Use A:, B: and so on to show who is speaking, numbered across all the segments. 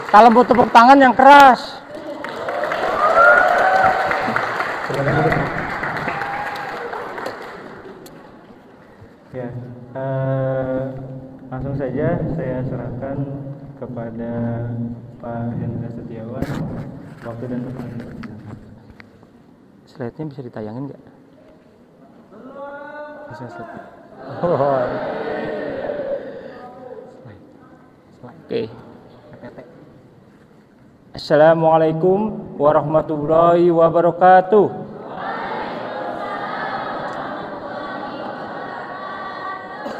A: Kalau mau tepuk tangan yang keras.
B: Ya, langsung saja saya serahkan kepada Pak Hendra Setiawan waktu dan tempat.
A: Slide-nya bisa ditayangin nggak? Bisa slide. Oke. Assalamualaikum warahmatullahi wabarakatuh.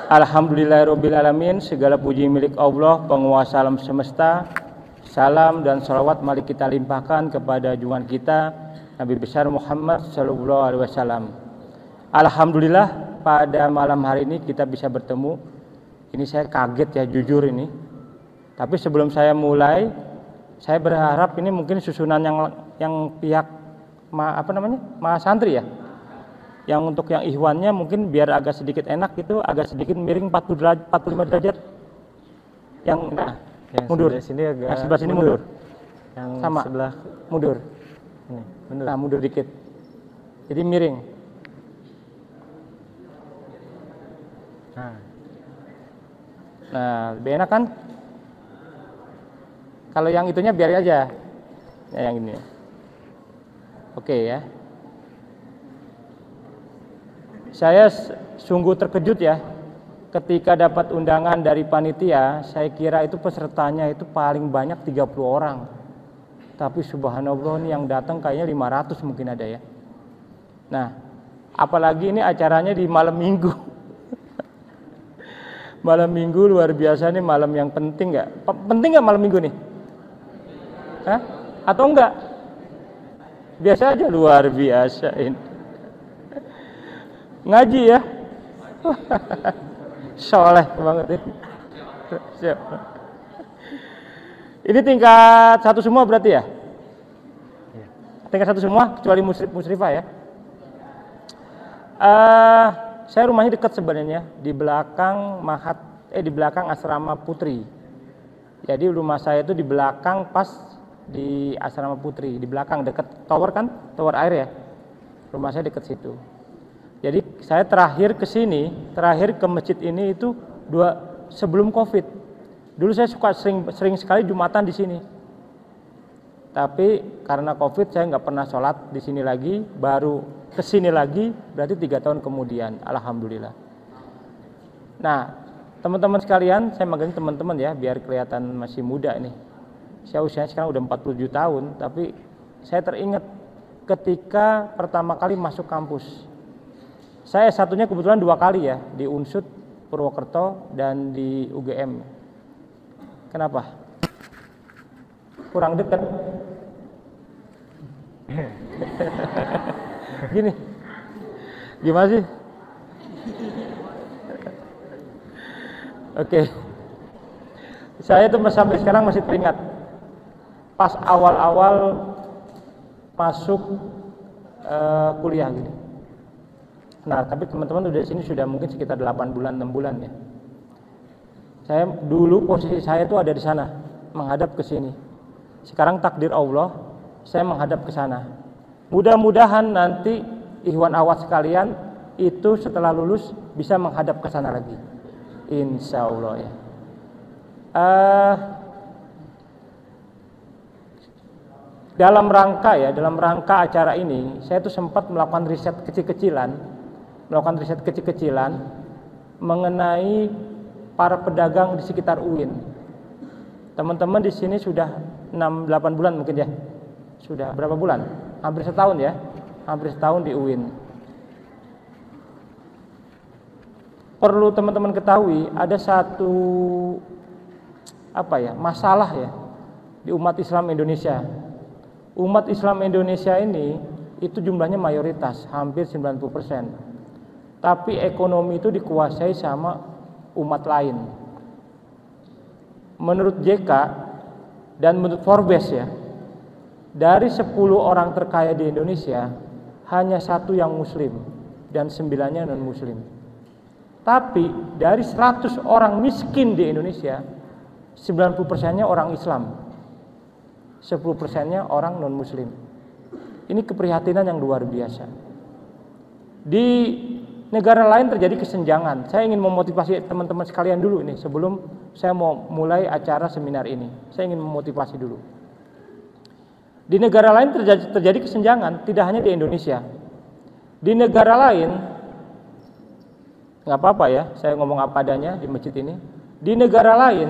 A: Alhamdulillahirrabbilalamin. Segala puji milik Allah, penguasa alam semesta. Salam dan salawat mari kita limpahkan kepada junjungan kita Nabi besar Muhammad sallallahu alaihi wasallam. Alhamdulillah pada malam hari ini kita bisa bertemu. Ini saya kaget ya, jujur ini. Tapi sebelum saya mulai, saya berharap ini mungkin susunan yang pihak Mas Santri ya. Yang untuk yang ikhwannya mungkin biar agak sedikit enak itu agak sedikit miring 45 derajat. Yang mundur.
B: Sini agak
A: sebelah sini mundur.
B: Yang
A: sama
B: sebelah
A: mundur.
B: ini mundur.
A: Nah, mundur dikit. Jadi miring. Nah, lebih enak kan? Kalau yang itunya biar aja. Ya, yang ini. Oke ya. Saya sungguh terkejut ya ketika dapat undangan dari panitia. Saya kira itu pesertanya itu paling banyak 30 orang. Tapi subhanallah ini yang datang kayaknya 500 mungkin ada ya. Nah, apalagi ini acaranya di malam minggu. Malam minggu luar biasa nih, malam yang penting nggak? Penting nggak malam minggu nih? Hah? Atau enggak? Biasa aja, luar biasa ini. Ngaji ya? Soleh banget ini. Ini tingkat 1 semua berarti ya? Tingkat 1 semua kecuali musrifah ya? Saya rumahnya dekat sebenarnya, di belakang di belakang asrama putri. Jadi rumah saya itu di belakang pas di asrama putri, di belakang dekat tower kan, tower air ya. Rumah saya dekat situ. Jadi saya terakhir ke sini, terakhir ke masjid ini itu sebelum Covid. Dulu saya suka sering sekali Jumatan di sini. Tapi karena Covid saya nggak pernah sholat di sini lagi, baru ke sini lagi berarti 3 tahun kemudian. Alhamdulillah. Nah, teman-teman sekalian, saya manggil teman-teman ya biar kelihatan masih muda nih. Saya usianya sekarang udah 47 tahun, tapi saya teringat ketika pertama kali masuk kampus. Saya satunya kebetulan 2 kali ya, di Unsud Purwokerto dan di UGM. Kenapa? Kurang dekat. Gini. Gimana sih? Oke. Saya tuh sampai sekarang masih teringat. Pas awal-awal masuk kuliah gitu. Nah, tapi teman-teman udah sini sudah mungkin sekitar 8 bulan, 6 bulan ya. Saya dulu posisi saya tuh ada di sana, menghadap ke sini. Sekarang takdir Allah, saya menghadap ke sana. Mudah-mudahan nanti ikhwan awas sekalian itu setelah lulus bisa menghadap ke sana lagi. Insya Allah ya. Dalam rangka acara ini, saya tuh sempat melakukan riset kecil-kecilan mengenai para pedagang di sekitar UIN. Teman-teman di sini sudah 6-8 bulan mungkin ya. Sudah berapa bulan? Hampir setahun ya. Hampir setahun di UIN. Perlu teman-teman ketahui ada satu masalah ya di umat Islam Indonesia. Umat Islam Indonesia ini itu jumlahnya mayoritas, hampir 90%. Tapi ekonomi itu dikuasai sama umat lain. Menurut JK dan menurut Forbes ya, dari 10 orang terkaya di Indonesia hanya 1 yang muslim dan 9-nya non muslim. Tapi dari 100 orang miskin di Indonesia, 90%-nya orang Islam, 10%-nya orang non-Muslim. Ini keprihatinan yang luar biasa. Di negara lain terjadi kesenjangan. Saya ingin memotivasi teman-teman sekalian dulu ini sebelum saya mau mulai acara seminar ini. Saya ingin memotivasi dulu. Di negara lain terjadi kesenjangan, tidak hanya di Indonesia. Di negara lain, nggak apa-apa ya, saya ngomong apa adanya di masjid ini. Di negara lain,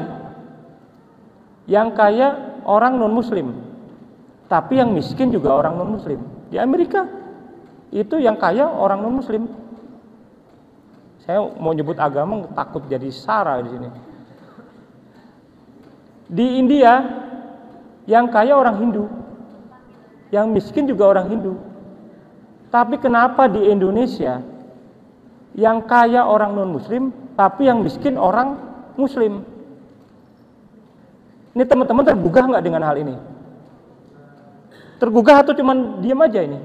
A: yang kaya orang non-Muslim, tapi yang miskin juga orang non-Muslim. Di Amerika, itu yang kaya orang non-Muslim. Saya mau nyebut agama takut jadi sara di sini. Di India, yang kaya orang Hindu, yang miskin juga orang Hindu. Tapi kenapa di Indonesia yang kaya orang non-Muslim, tapi yang miskin orang Muslim? Ini teman-teman tergugah nggak dengan hal ini? Tergugah atau cuman diam aja ini?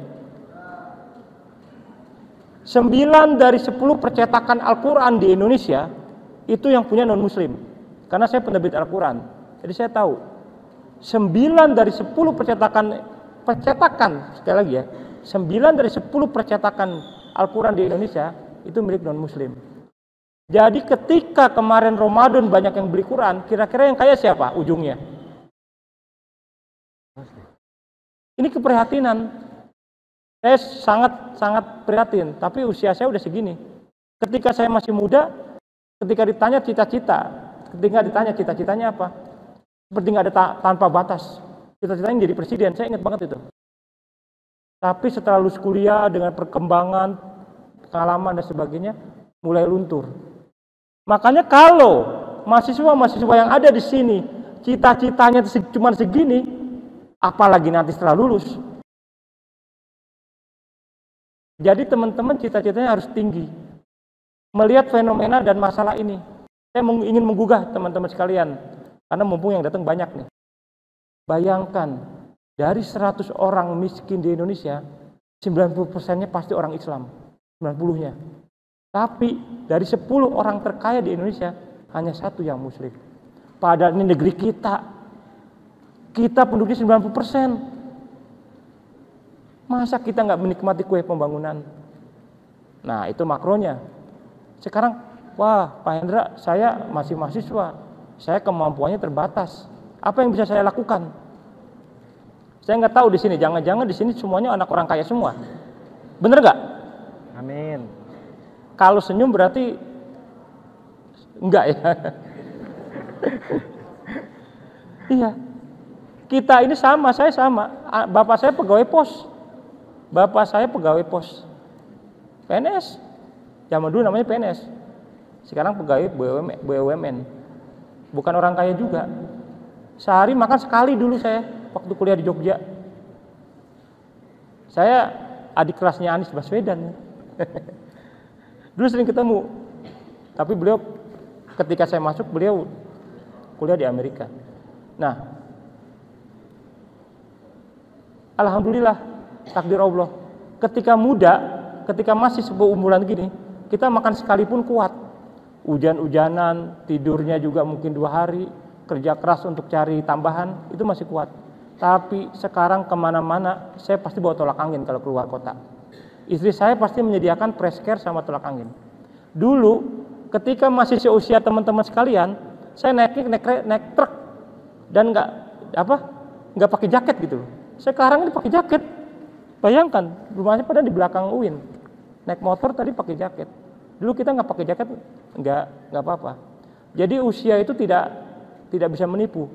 A: 9 dari 10 percetakan Al-Quran di Indonesia itu yang punya non-Muslim. Karena saya penerbit Al-Quran, jadi saya tahu 9 dari 10 percetakan, sekali lagi ya, 9 dari 10 percetakan Al-Quran di Indonesia itu milik non-Muslim. Jadi ketika kemarin Ramadan banyak yang beli Quran, kira-kira yang kaya siapa ujungnya? Ini keprihatinan. Saya sangat prihatin, tapi usia saya udah segini. Ketika saya masih muda, ketika ditanya cita-citanya apa? Seperti nggak ada tanpa batas. Cita-citanya jadi presiden, saya ingat banget itu. Tapi setelah lulus kuliah dengan perkembangan, pengalaman dan sebagainya, mulai luntur. Makanya kalau mahasiswa-mahasiswa yang ada di sini, cita-citanya cuma segini, apalagi nanti setelah lulus. Jadi teman-teman cita-citanya harus tinggi. Melihat fenomena dan masalah ini, saya ingin menggugah teman-teman sekalian, karena mumpung yang datang banyak nih. Bayangkan, dari 100 orang miskin di Indonesia, 90%-nya pasti orang Islam, 90-nya. Tapi dari 10 orang terkaya di Indonesia, hanya 1 yang Muslim. Padahal ini negeri kita penduduknya 90%. Masa kita nggak menikmati kue pembangunan? Nah, itu makronya. Sekarang, wah Pak Hendra, saya masih mahasiswa, saya kemampuannya terbatas. Apa yang bisa saya lakukan? Saya nggak tahu di sini, jangan-jangan di sini semuanya anak orang kaya semua. Bener nggak?
B: Amin.
A: Kalau senyum berarti enggak ya? Iya. Kita ini sama, saya sama. Bapak saya pegawai pos. PNS. Zaman dulu namanya PNS. Sekarang pegawai BUMN. Bukan orang kaya juga. Sehari makan sekali dulu saya waktu kuliah di Jogja. Saya adik kelasnya Anies Baswedan. Dulu sering ketemu. Tapi beliau ketika saya masuk, beliau kuliah di Amerika. Nah, alhamdulillah, takdir Allah. Ketika muda, ketika masih seumuran gini, kita makan sekalipun kuat. Hujan-hujanan, tidurnya juga mungkin 2 hari, kerja keras untuk cari tambahan, itu masih kuat. Tapi sekarang kemana-mana, saya pasti bawa tolak angin kalau keluar kota. Istri saya pasti menyediakan press-care sama tolak angin. Dulu, ketika masih seusia teman-teman sekalian, saya naik truk dan nggak pakai jaket gitu. Sekarang ini pakai jaket. Bayangkan, rumahnya pada di belakang UIN. Naik motor tadi pakai jaket. Dulu kita nggak pakai jaket, nggak apa-apa. Jadi usia itu tidak bisa menipu.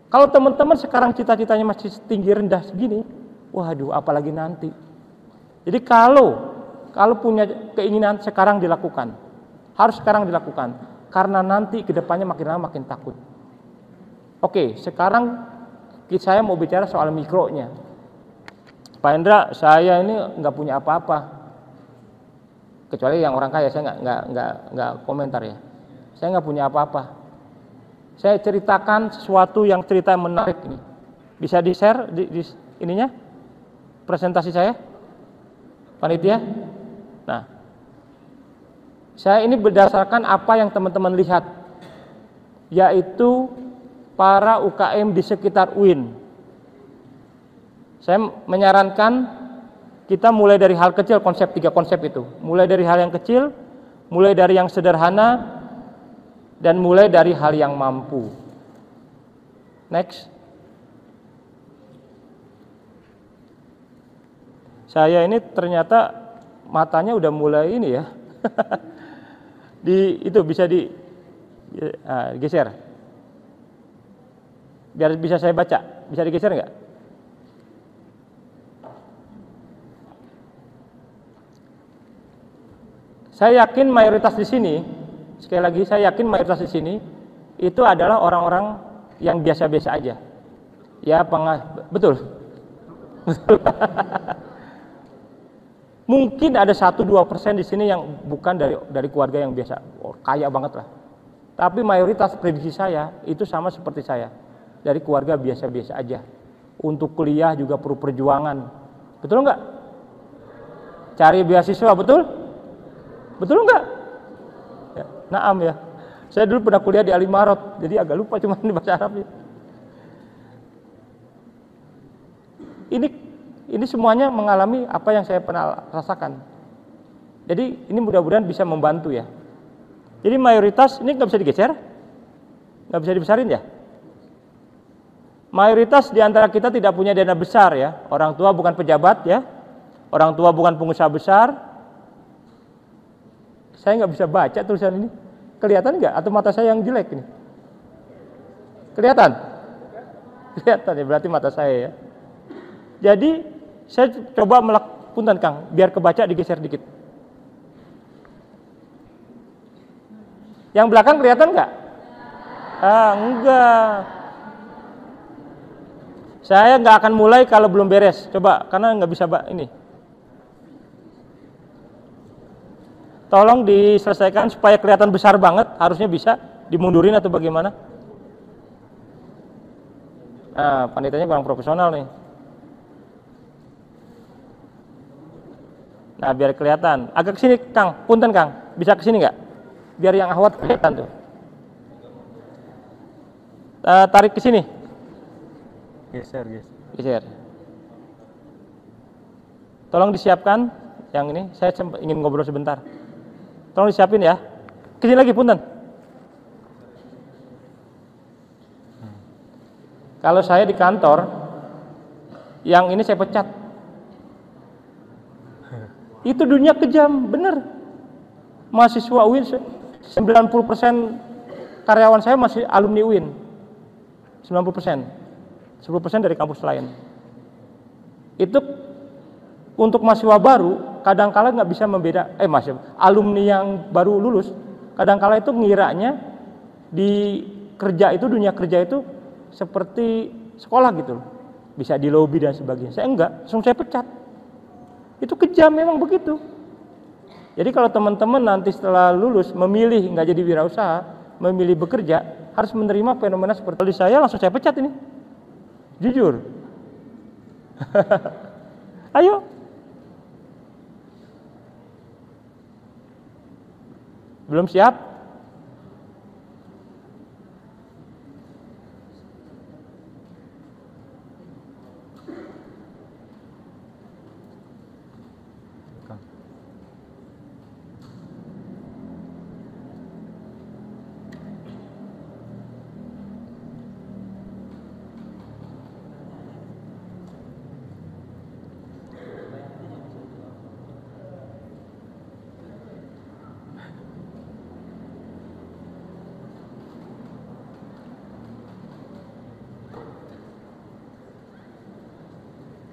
A: Kalau teman-teman sekarang cita-citanya masih tinggi rendah segini, waduh, apalagi nanti. Jadi kalau punya keinginan sekarang dilakukan, harus sekarang dilakukan, karena nanti kedepannya makin lama makin takut. Oke, sekarang saya mau bicara soal mikronya. Pak Hendra, saya ini nggak punya apa-apa, kecuali yang orang kaya, saya nggak komentar ya. Saya nggak punya apa-apa. Saya ceritakan sesuatu yang cerita menarik ini. Bisa di-share di ininya presentasi saya, panitia. Nah, saya ini berdasarkan apa yang teman-teman lihat, yaitu para UKM di sekitar UIN. Saya menyarankan kita mulai dari hal kecil, tiga konsep itu. Mulai dari hal yang kecil, mulai dari yang sederhana, dan mulai dari hal yang mampu. Next. Saya ini ternyata matanya udah mulai ini ya. Itu bisa digeser. Biar bisa saya baca. Bisa digeser nggak? Saya yakin mayoritas di sini, sekali lagi saya yakin mayoritas di sini itu adalah orang-orang yang biasa-biasa aja. Ya, betul. Betul. Mungkin ada 1-2% di sini yang bukan dari keluarga yang biasa, kaya banget lah. Tapi mayoritas prediksi saya itu sama seperti saya, dari keluarga biasa-biasa aja. Untuk kuliah juga perlu perjuangan, betul nggak? Cari beasiswa, betul? Betul nggak? Ya, naam ya. Saya dulu pernah kuliah di Al-Imarot, jadi agak lupa cuma di bahasa Arabnya. Ini semuanya mengalami apa yang saya pernah rasakan. Jadi ini mudah-mudahan bisa membantu ya. Jadi mayoritas ini nggak bisa digeser, nggak bisa dibesarin ya. Mayoritas di antara kita tidak punya dana besar ya. Orang tua bukan pejabat ya, orang tua bukan pengusaha besar. Saya nggak bisa baca tulisan ini. Kelihatan nggak? Atau mata saya yang jelek ini? Kelihatan? Kelihatan ya, berarti mata saya ya. Jadi saya coba punten Kang, biar kebaca digeser dikit. Yang belakang kelihatan nggak? Enggak. Saya nggak akan mulai kalau belum beres. Coba, karena nggak bisa ini. Tolong diselesaikan supaya kelihatan besar banget. Harusnya bisa dimundurin atau bagaimana? Panitianya kurang profesional nih. Nah, biar kelihatan. Agak ke sini, Kang. Punten, Kang. Bisa ke sini nggak? Biar yang ahwat kelihatan tuh. Tarik ke sini. Geser. Tolong disiapkan yang ini. Saya ingin ngobrol sebentar. Tolong disiapin ya. Ke sini lagi, punten. Kalau saya di kantor, yang ini saya pecat. Itu dunia kejam, bener. Mahasiswa UIN, 90% karyawan saya masih alumni UIN. 90%. 10% dari kampus lain. Itu untuk mahasiswa baru, kadang-kala nggak bisa membeda, alumni yang baru lulus, kadang-kala itu ngiranya di dunia kerja itu seperti sekolah gitu loh. Bisa di lobi dan sebagainya. Saya enggak, langsung saya pecat. Itu kejam, memang begitu. Jadi kalau teman-teman nanti setelah lulus memilih nggak jadi wirausaha, memilih bekerja, harus menerima fenomena seperti saya, langsung saya pecat ini. Jujur. Ayo. Belum siap?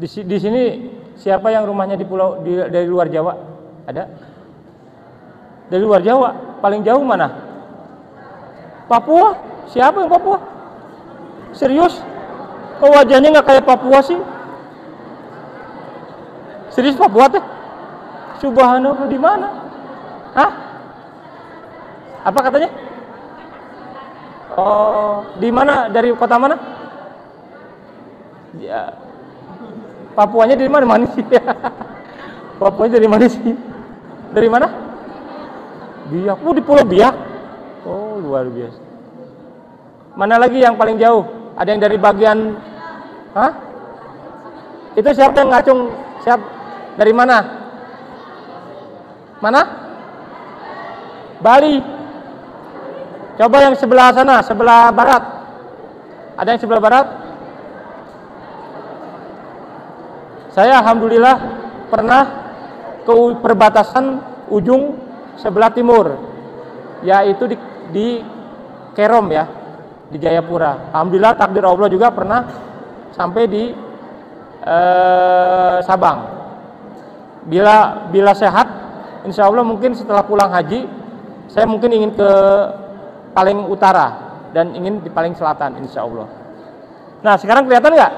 A: Di sini siapa yang rumahnya dari luar Jawa? Ada? Dari luar Jawa, paling jauh mana? Papua? Siapa yang Papua? Serius? Kok wajahnya nggak kayak Papua sih? Serius Papua teh? Subhanallah, di mana? Hah? Apa katanya? Oh, di mana? Dari kota mana? Ya. Papuanya dari mana? Mana sih? Papuanya dari mana sih? Dari mana? Biak. Oh, di Pulau Biak. Oh, luar biasa. Mana lagi yang paling jauh? Ada yang dari bagian, hah? Itu siapa yang ngacung? Siap? Dari mana? Mana? Bali. Coba yang sebelah sana, sebelah barat. Ada yang sebelah barat? Saya alhamdulillah pernah ke perbatasan ujung sebelah timur, yaitu di Kerom ya, di Jayapura. Alhamdulillah takdir Allah juga pernah sampai di Sabang. Bila sehat, insya Allah mungkin setelah pulang haji, saya mungkin ingin ke paling utara dan ingin di paling selatan, insya Allah. Nah sekarang kelihatan nggak?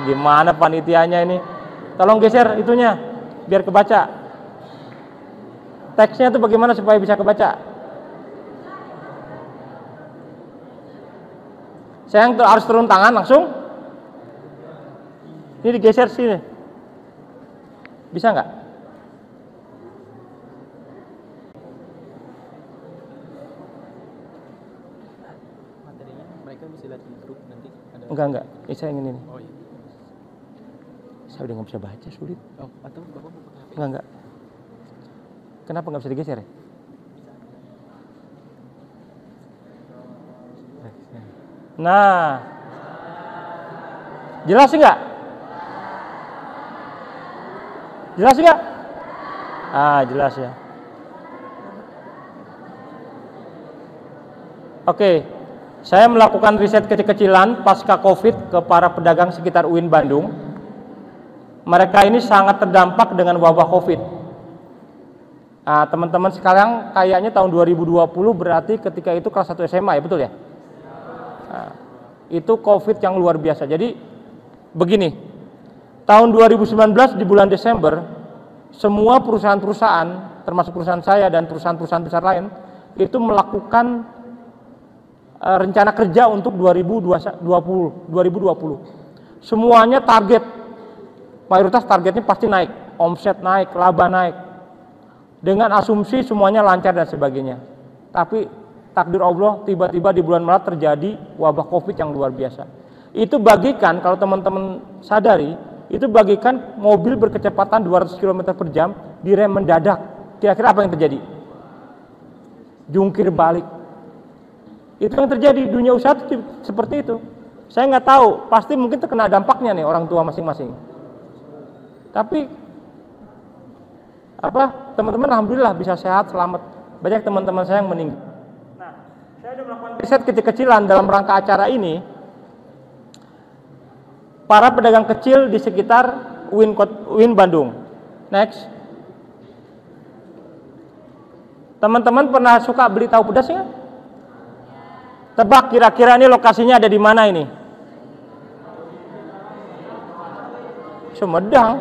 A: Gimana panitianya ini? Tolong geser itunya biar kebaca. Teksnya itu bagaimana supaya bisa kebaca? Saya harus turun tangan langsung. Ini digeser sini. Bisa nggak?
C: Materinya mereka bisa lihat di grup nanti.
A: Enggak. Saya ingin ini.
C: Oh iya.
A: Saya udah nggak bisa baca, sulit.
C: Oh, atau Bapak mau pakai HP?
A: Enggak. Kenapa nggak bisa digeser ya? Nah, jelas nggak? Jelas nggak? Jelas ya. Oke, saya melakukan riset kecil-kecilan pasca COVID ke para pedagang sekitar UIN Bandung. Mereka ini sangat terdampak dengan wabah COVID. Teman-teman sekalian, kayaknya tahun 2020 berarti ketika itu kelas 1 SMA ya, betul ya? Itu COVID yang luar biasa. Jadi begini, tahun 2019 di bulan Desember, semua perusahaan-perusahaan, termasuk perusahaan saya dan perusahaan-perusahaan besar lain, itu melakukan rencana kerja untuk 2020. Semuanya target, mayoritas targetnya pasti naik, omset naik, laba naik, dengan asumsi semuanya lancar dan sebagainya. Tapi takdir Allah, tiba-tiba di bulan Maret terjadi wabah COVID yang luar biasa. Itu bagikan, kalau teman-teman sadari, itu bagikan mobil berkecepatan 200 km per jam direm mendadak. Kira-kira apa yang terjadi? Jungkir balik. Itu yang terjadi di dunia usaha itu seperti itu. Saya nggak tahu, pasti mungkin terkena dampaknya nih orang tua masing-masing. Tapi teman-teman alhamdulillah bisa sehat, selamat. Banyak teman-teman saya yang meninggal. Nah, saya sudah melakukan riset kecil-kecilan dalam rangka acara ini. Para pedagang kecil di sekitar UIN Bandung. Next. Teman-teman pernah suka beli tahu pedas ya? Tebak kira-kira ini lokasinya ada di mana ini? Sumedang.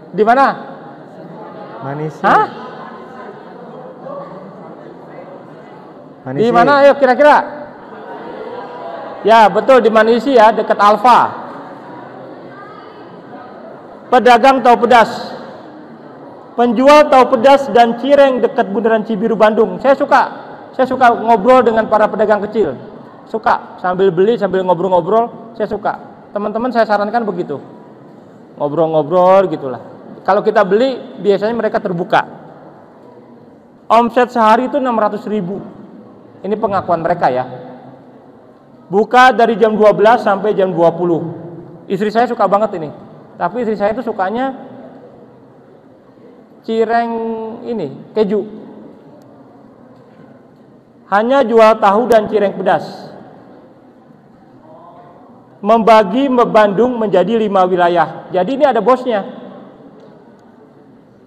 A: Di mana?
B: Manisi.
A: Hah?
B: Manisi.
A: Di mana? Ayo kira-kira. Ya betul, di Manisi ya, dekat Alfa. Pedagang tahu pedas, penjual tahu pedas dan cireng dekat Bundaran Cibiru Bandung. Saya suka ngobrol dengan para pedagang kecil. Suka sambil beli sambil ngobrol-ngobrol. Saya suka. Teman-teman saya sarankan begitu. Ngobrol-ngobrol gitulah. Kalau kita beli biasanya mereka terbuka. Omset sehari itu 600.000. Ini pengakuan mereka ya. Buka dari jam 12 sampai jam 20. Istri saya suka banget ini. Tapi istri saya itu sukanya cireng ini, keju. Hanya jual tahu dan cireng pedas. Membagi Bandung menjadi 5 wilayah. Jadi ini ada bosnya.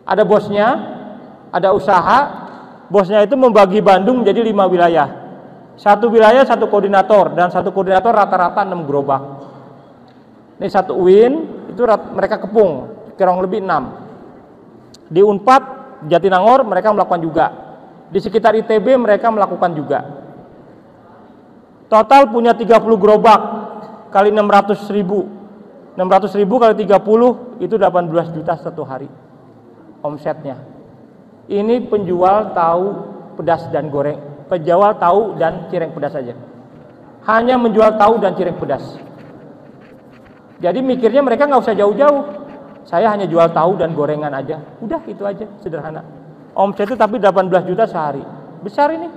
A: Ada bosnya, ada usaha. Bosnya itu membagi Bandung menjadi 5 wilayah. Satu wilayah satu koordinator, dan satu koordinator rata-rata 6 gerobak. Ini satu UIN itu mereka kepung kurang lebih 6. Di Unpad, Jatinangor mereka melakukan juga. Di sekitar ITB mereka melakukan juga. Total punya 30 gerobak kali 600.000. 600.000 kali 30 itu 18 juta satu hari omsetnya. Ini penjual tahu pedas dan goreng penjual tahu dan cireng pedas saja. Hanya menjual tahu dan cireng pedas. Jadi mikirnya mereka nggak usah jauh-jauh. Saya hanya jual tahu dan gorengan aja. Udah itu aja, sederhana. Omset itu tapi 18 juta sehari. Besar ini.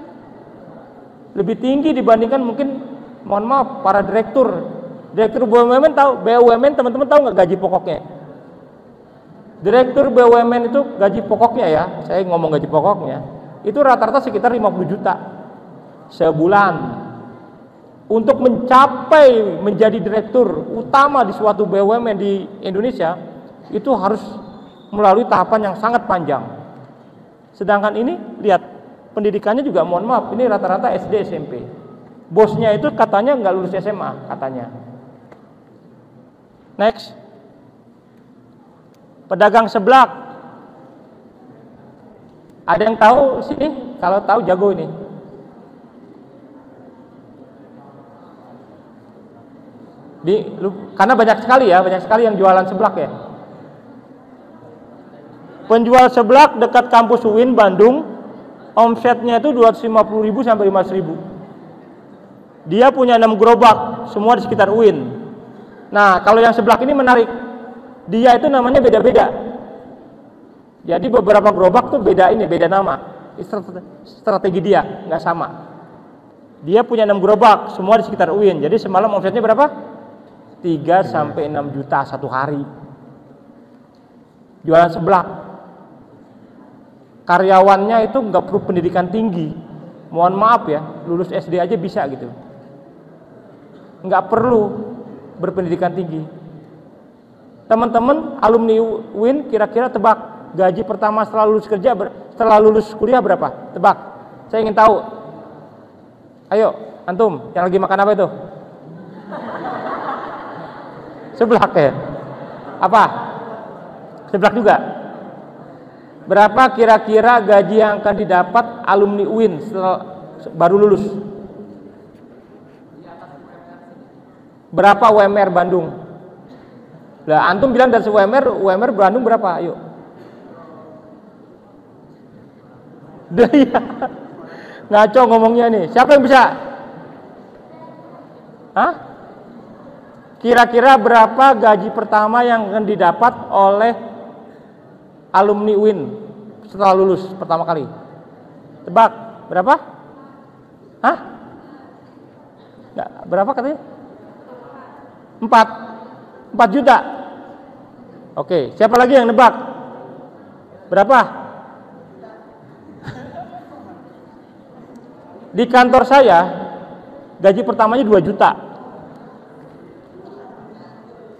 A: Lebih tinggi dibandingkan mungkin, mohon maaf, para direktur BUMN tahu, BUMN teman-teman tahu nggak gaji pokoknya? Direktur BUMN itu gaji pokoknya ya, saya ngomong gaji pokoknya, itu rata-rata sekitar 50 juta sebulan. Untuk mencapai menjadi direktur utama di suatu BUMN di Indonesia, itu harus melalui tahapan yang sangat panjang. Sedangkan ini, lihat, pendidikannya juga mohon maaf, ini rata-rata SD SMP. Bosnya itu katanya nggak lulus SMA, katanya. Next. Pedagang seblak. Ada yang tahu sini? Kalau tahu jago ini. Karena banyak sekali yang jualan seblak ya. Penjual seblak dekat kampus UIN Bandung, omsetnya itu 250.000 sampai 500.000. Dia punya 6 gerobak, semua di sekitar UIN. Nah, kalau yang seblak ini menarik. Dia itu namanya beda-beda. Jadi beberapa gerobak tuh beda nama. Strategi dia nggak sama. Dia punya 6 gerobak, semua di sekitar UIN. Jadi semalam omsetnya berapa? 3 sampai 6 juta satu hari. Jualan seblak. Karyawannya itu nggak perlu pendidikan tinggi. Mohon maaf ya, lulus SD aja bisa gitu. Nggak perlu berpendidikan tinggi. Teman-teman alumni UIN kira-kira tebak gaji pertama setelah lulus kuliah berapa? Tebak. Saya ingin tahu. Ayo, antum yang lagi makan apa itu? Seblak ya? Apa? Seblak juga? Berapa kira-kira gaji yang akan didapat alumni UIN setelah baru lulus? Berapa UMR Bandung? Lah, antum bilang dari UMR Bandung berapa? Ayo. Iya. Ngaco ngomongnya nih. Siapa yang bisa? Hah? Kira-kira berapa gaji pertama yang akan didapat oleh alumni UIN setelah lulus pertama kali? Tebak, berapa? Hah? Nggak, berapa katanya? 4 juta. Oke, siapa lagi yang nebak? Berapa? Di kantor saya gaji pertamanya 2 juta.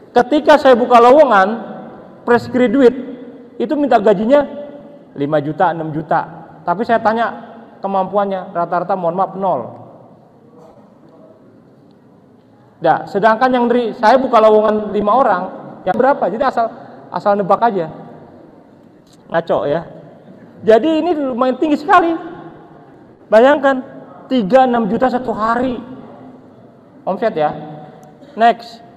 A: Ketika saya buka lowongan fresh graduate itu minta gajinya 5 juta, 6 juta. Tapi saya tanya kemampuannya, rata-rata mohon maaf 0. Nah, sedangkan yang dari saya buka lowongan 5 orang, yang berapa? Jadi asal nebak aja. Ngaco ya. Jadi ini lumayan tinggi sekali. Bayangkan 3-6 juta satu hari omset ya. Next.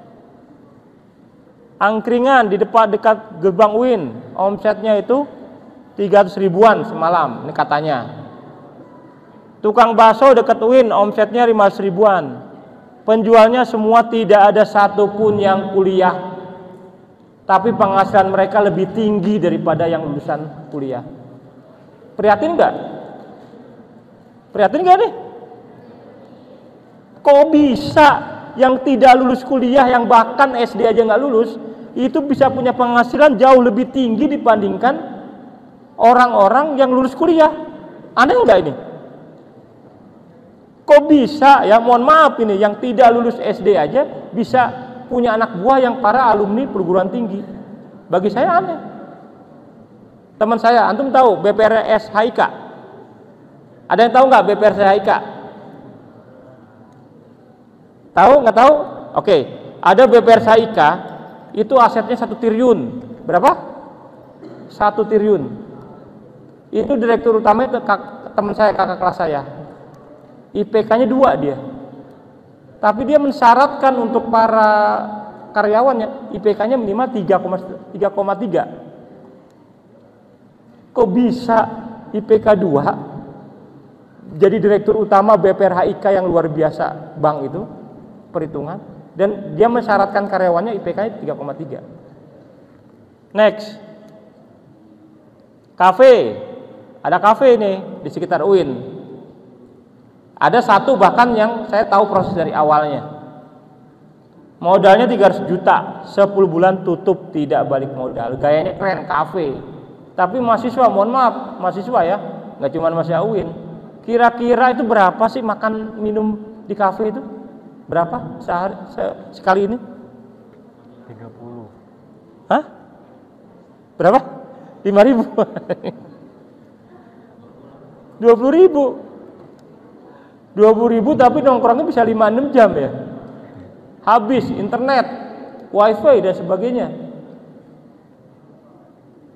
A: Angkringan di dekat gerbang UIN, omsetnya itu 300 ribuan semalam, ini katanya. Tukang bakso dekat UIN, omsetnya 500 ribuan. Penjualnya semua tidak ada satupun yang kuliah, tapi penghasilan mereka lebih tinggi daripada yang lulusan kuliah. Prihatin nggak? Prihatin nggak nih? Kok bisa yang tidak lulus kuliah, yang bahkan SD aja nggak lulus, itu bisa punya penghasilan jauh lebih tinggi dibandingkan orang-orang yang lulus kuliah? Aneh nggak ini? Kok bisa ya, mohon maaf ini, yang tidak lulus SD aja bisa punya anak buah yang para alumni perguruan tinggi? Bagi saya aneh. Teman saya, antum tahu BPRS HIK? Ada yang tahu nggak BPRS HIK? Tahu nggak tahu? Oke, ada BPRS HIK, itu asetnya 1 triliun. Berapa? 1 triliun. Itu direktur utama itu teman saya, kakak kelas saya. IPK-nya 2 dia. Tapi dia mensyaratkan untuk para karyawannya IPK-nya minimal 3,3. Kok bisa IPK 2 jadi direktur utama BPRHIK yang luar biasa bank itu perhitungan, dan dia mensyaratkan karyawannya IPK-nya 3,3. Next, kafe, ada kafe nih di sekitar UIN. Ada satu bahkan yang saya tahu proses dari awalnya. Modalnya 300 juta, 10 bulan tutup tidak balik modal. Gayanya keren, kafe. Tapi mahasiswa, mohon maaf, mahasiswa ya, nggak cuma mahasiswa UIN. Kira-kira itu berapa sih makan minum di kafe itu? Berapa sehari sekali ini?
B: 30.
A: Hah? Berapa? 5.000. 20.000. 20.000 tapi nongkrongnya bisa 5-6 jam ya. Habis internet, wifi dan sebagainya.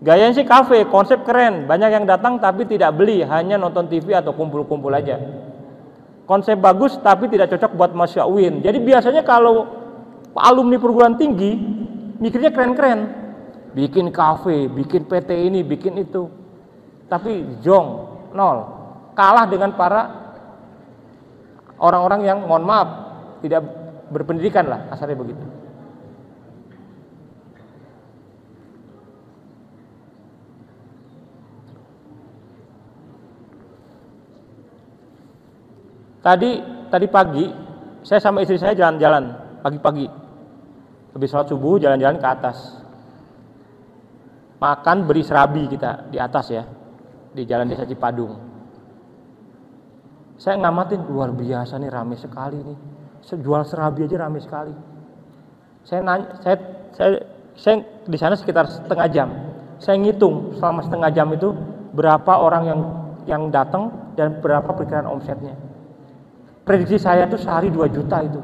A: Gayanya sih kafe, konsep keren, banyak yang datang tapi tidak beli, hanya nonton TV atau kumpul-kumpul aja. Konsep bagus tapi tidak cocok buat mahasiswa UIN. Jadi biasanya kalau alumni perguruan tinggi mikirnya keren-keren, bikin kafe, bikin PT ini, bikin itu, tapi jong, nol, kalah dengan para orang-orang yang mohon maaf tidak berpendidikan lah, kasarnya begitu. Tadi pagi saya sama istri saya jalan-jalan pagi-pagi, habis sholat subuh jalan-jalan ke atas, makan beri serabi kita di atas ya, di Jalan Desa Cipadung. Saya ngamatin, luar biasa nih, rame sekali nih, jual serabi aja rame sekali. Saya di sana sekitar setengah jam. Saya ngitung selama setengah jam itu berapa orang yang datang dan berapa perkiraan omsetnya. Prediksi saya itu sehari 2 juta itu.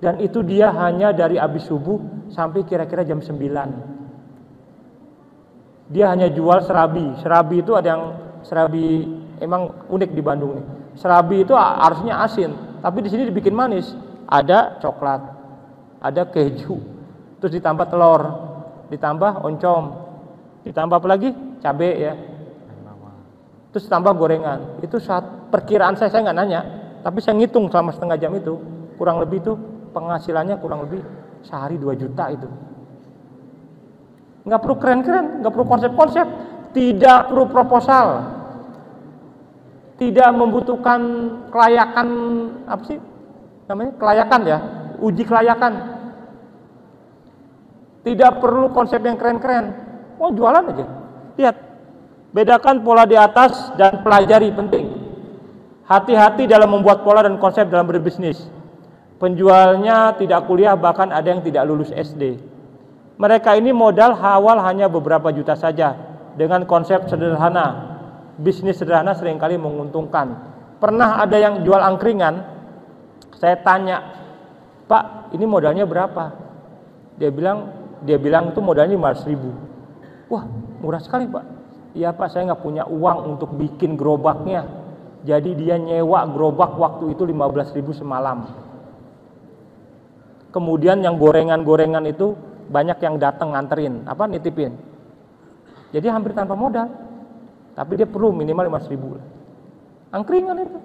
A: Dan itu dia hanya dari habis subuh sampai kira-kira jam 9. Dia hanya jual serabi. Serabi itu ada yang serabi emang unik di Bandung nih. Serabi itu harusnya asin, tapi di sini dibikin manis. Ada coklat, ada keju, terus ditambah telur, ditambah oncom, ditambah apa lagi? Cabe ya. Terus tambah gorengan. Itu saat perkiraan saya nggak nanya, tapi saya ngitung selama setengah jam itu, kurang lebih itu penghasilannya kurang lebih sehari 2 juta itu. Nggak perlu keren-keren, nggak perlu konsep-konsep, tidak perlu proposal, tidak membutuhkan kelayakan, apa sih namanya, kelayakan ya, uji kelayakan. Tidak perlu konsep yang keren-keren, mau jualan aja. Lihat, bedakan pola di atas dan pelajari penting. Hati-hati dalam membuat pola dan konsep dalam berbisnis. Penjualnya tidak kuliah, bahkan ada yang tidak lulus SD. Mereka ini modal awal hanya beberapa juta saja. Dengan konsep sederhana, bisnis sederhana seringkali menguntungkan. Pernah ada yang jual angkringan, saya tanya, Pak, ini modalnya berapa? Dia bilang itu modalnya 500.000. Wah, murah sekali Pak. Iya Pak, saya nggak punya uang untuk bikin gerobaknya. Jadi dia nyewa gerobak waktu itu 15.000 semalam. Kemudian yang gorengan-gorengan itu banyak yang datang nganterin, nitipin. Jadi hampir tanpa modal. Tapi dia perlu minimal 500.000. Angkringan itu.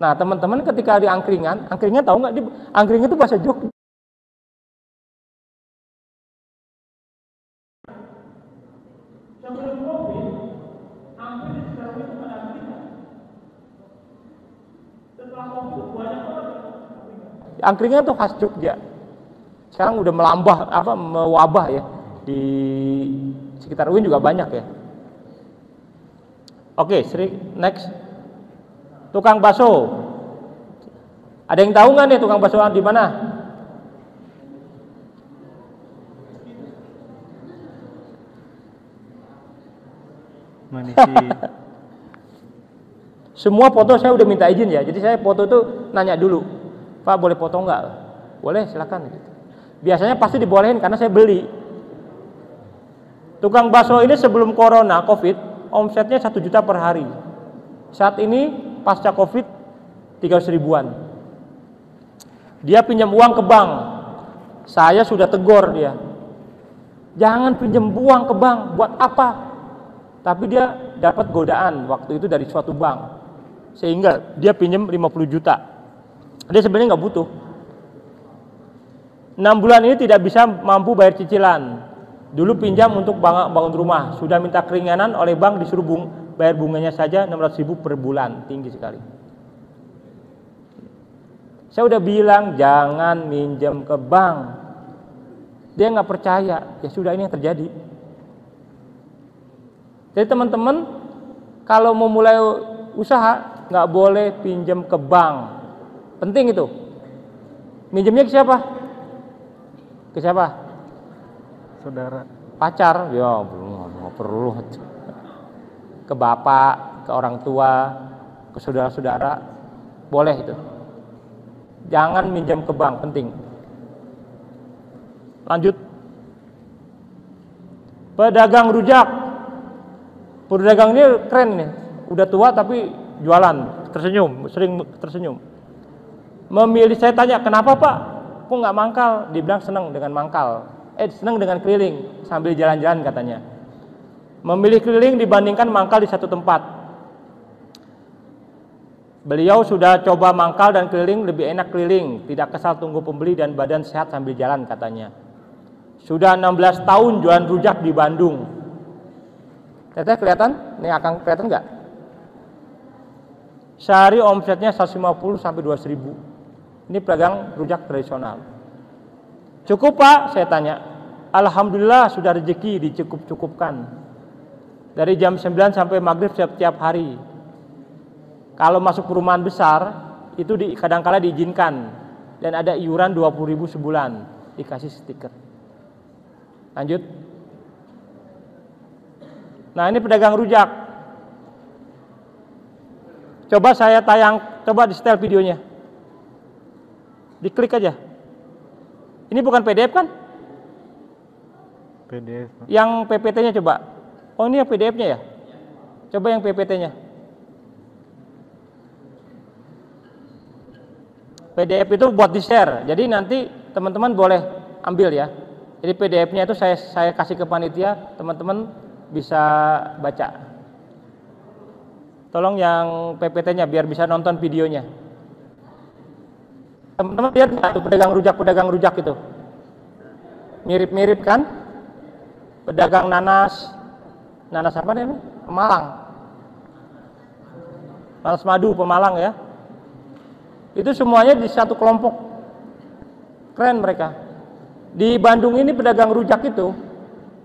A: Nah teman-teman ketika di angkringan tahu nggak? Angkringan itu bahasa Jogja. Sebelum Covid, hampir di sekitar itu ada angkringan. Setelah Covid banyak banget. Angkringan itu khas Jogja. Sekarang udah mewabah ya, di sekitar UIN juga banyak ya. Oke, next. Tukang bakso. Ada yang tahu nggak nih tukang bakso di mana? Semua foto saya udah minta izin ya. Jadi saya foto tuh nanya dulu, Pak boleh foto nggak? Boleh, silakan. Biasanya pasti dibolehin karena saya beli. Tukang bakso ini sebelum corona Covid omsetnya 1 juta per hari. Saat ini pasca Covid 300.000-an. Dia pinjam uang ke bank. Saya sudah tegur dia. Jangan pinjam uang ke bank, buat apa? Tapi dia dapat godaan waktu itu dari suatu bank, sehingga dia pinjam 50 juta. Dia sebenarnya nggak butuh. 6 bulan ini tidak bisa mampu bayar cicilan. Dulu pinjam untuk bangun rumah, sudah minta keringanan oleh bank, disuruh bayar bunganya saja 600.000 per bulan, tinggi sekali. Saya udah bilang jangan minjem ke bank. Dia nggak percaya, ya sudah ini yang terjadi. Jadi teman-teman, kalau mau mulai usaha nggak boleh pinjam ke bank. Penting itu. Minjemnya ke siapa? Ke siapa?
B: Saudara.
A: Pacar? Ya belum, nggak perlu. Ke bapak, ke orang tua, ke saudara-saudara, boleh itu. Jangan minjam ke bank, penting. Lanjut. Pedagang rujak. Pedagang ini keren nih, udah tua tapi jualan, tersenyum, sering tersenyum. Memilih, saya tanya, kenapa Pak? Kok nggak mangkal? Dibilang senang dengan mangkal. Senang dengan keliling sambil jalan-jalan katanya. Memilih keliling dibandingkan mangkal di satu tempat. Beliau sudah coba mangkal dan keliling, lebih enak keliling, tidak kesal tunggu pembeli dan badan sehat sambil jalan katanya. Sudah 16 tahun jualan rujak di Bandung. Teteh kelihatan? Ini akan kelihatan nggak? Sehari omsetnya 150 sampai 200.000. Ini pedagang rujak tradisional. Cukup Pak? Saya tanya. Alhamdulillah sudah rezeki dicukup-cukupkan. Dari jam 9 sampai maghrib setiap hari. Kalau masuk perumahan besar itu kadang-kala diizinkan dan ada iuran 20.000 sebulan, dikasih stiker. Lanjut. Nah ini pedagang rujak. Coba saya tayang, coba di setel videonya. Diklik aja. Ini bukan PDF kan?
B: PDF.
A: Yang PPT-nya coba. Oh ini yang PDF-nya ya? Coba yang PPT-nya. PDF itu buat di-share. Jadi nanti teman-teman boleh ambil ya. Jadi PDF-nya itu saya kasih ke panitia, teman-teman bisa baca. Tolong yang PPT-nya biar bisa nonton videonya. Teman-teman lihat nggak tuh pedagang rujak itu? Mirip-mirip kan? Pedagang nanas apa namanya? Pemalang. Nanas madu Pemalang ya. Itu semuanya di satu kelompok. Keren mereka. Di Bandung ini pedagang rujak itu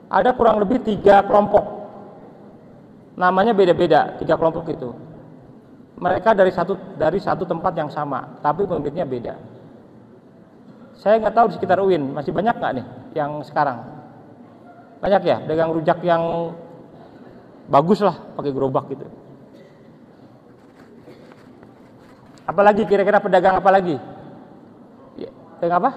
A: ada kurang lebih 3 kelompok. Namanya beda-beda, 3 kelompok itu. Mereka dari satu tempat yang sama, tapi pemiliknya beda. Saya nggak tahu di sekitar UIN masih banyak nggak nih yang sekarang? Banyak ya, pedagang rujak yang bagus lah, pakai gerobak gitu. Apalagi kira-kira pedagang apa lagi? Pedagang apa?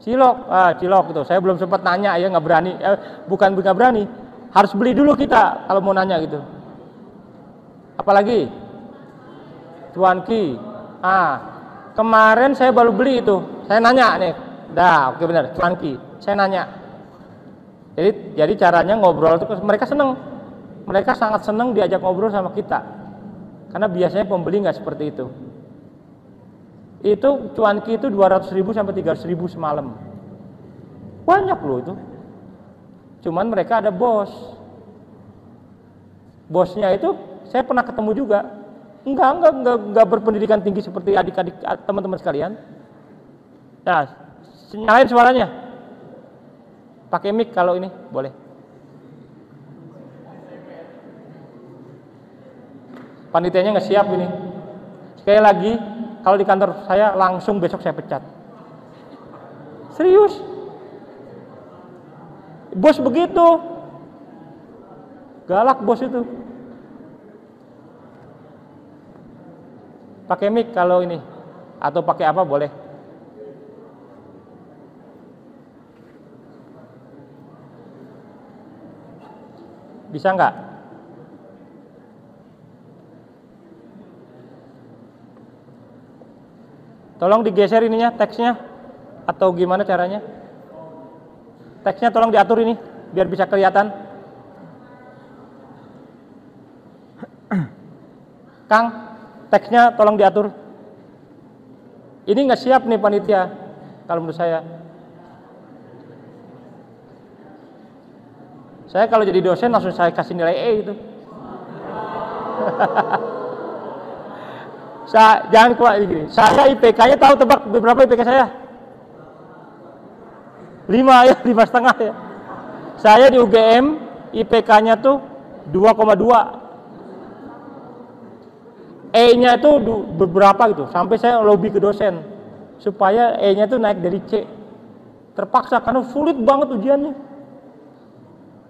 A: Cilok. Cilok itu. Saya belum sempat nanya ya, nggak berani. Bukan nggak berani. Harus beli dulu kita kalau mau nanya gitu. Apalagi? Cuanki. Kemarin saya baru beli itu. Saya nanya nih. Dah, oke benar. Cuanki. Saya nanya. Jadi caranya ngobrol itu mereka seneng. Mereka sangat seneng diajak ngobrol sama kita. Karena biasanya pembeli nggak seperti itu. Itu cuanki itu 200.000 sampai 300.000 semalam. Banyak loh itu. Cuman mereka ada bos. Bosnya itu saya pernah ketemu juga. Enggak berpendidikan tinggi seperti adik-adik teman-teman sekalian. Nah, nyalain suaranya. Pakai mic kalau ini boleh. Panitianya nggak siap ini. Sekali lagi, kalau di kantor saya langsung besok saya pecat. Serius. Bos begitu. Galak bos itu. Pakai mic kalau ini. Atau pakai apa boleh. Bisa nggak? Tolong digeser ininya, teksnya, atau gimana caranya? Teksnya tolong diatur ini, biar bisa kelihatan. Kang, teksnya tolong diatur. Ini nggak siap nih panitia, kalau menurut saya. Saya kalau jadi dosen langsung saya kasih nilai E itu. Jangan kuat gini. Saya IPK-nya tahu, tebak berapa IPK saya? 5 ya, 5,5 ya. Saya di UGM IPK-nya tuh 2,2. E-nya itu beberapa gitu. Sampai saya lobby ke dosen supaya E-nya tuh naik dari C. Terpaksa karena sulit banget ujiannya.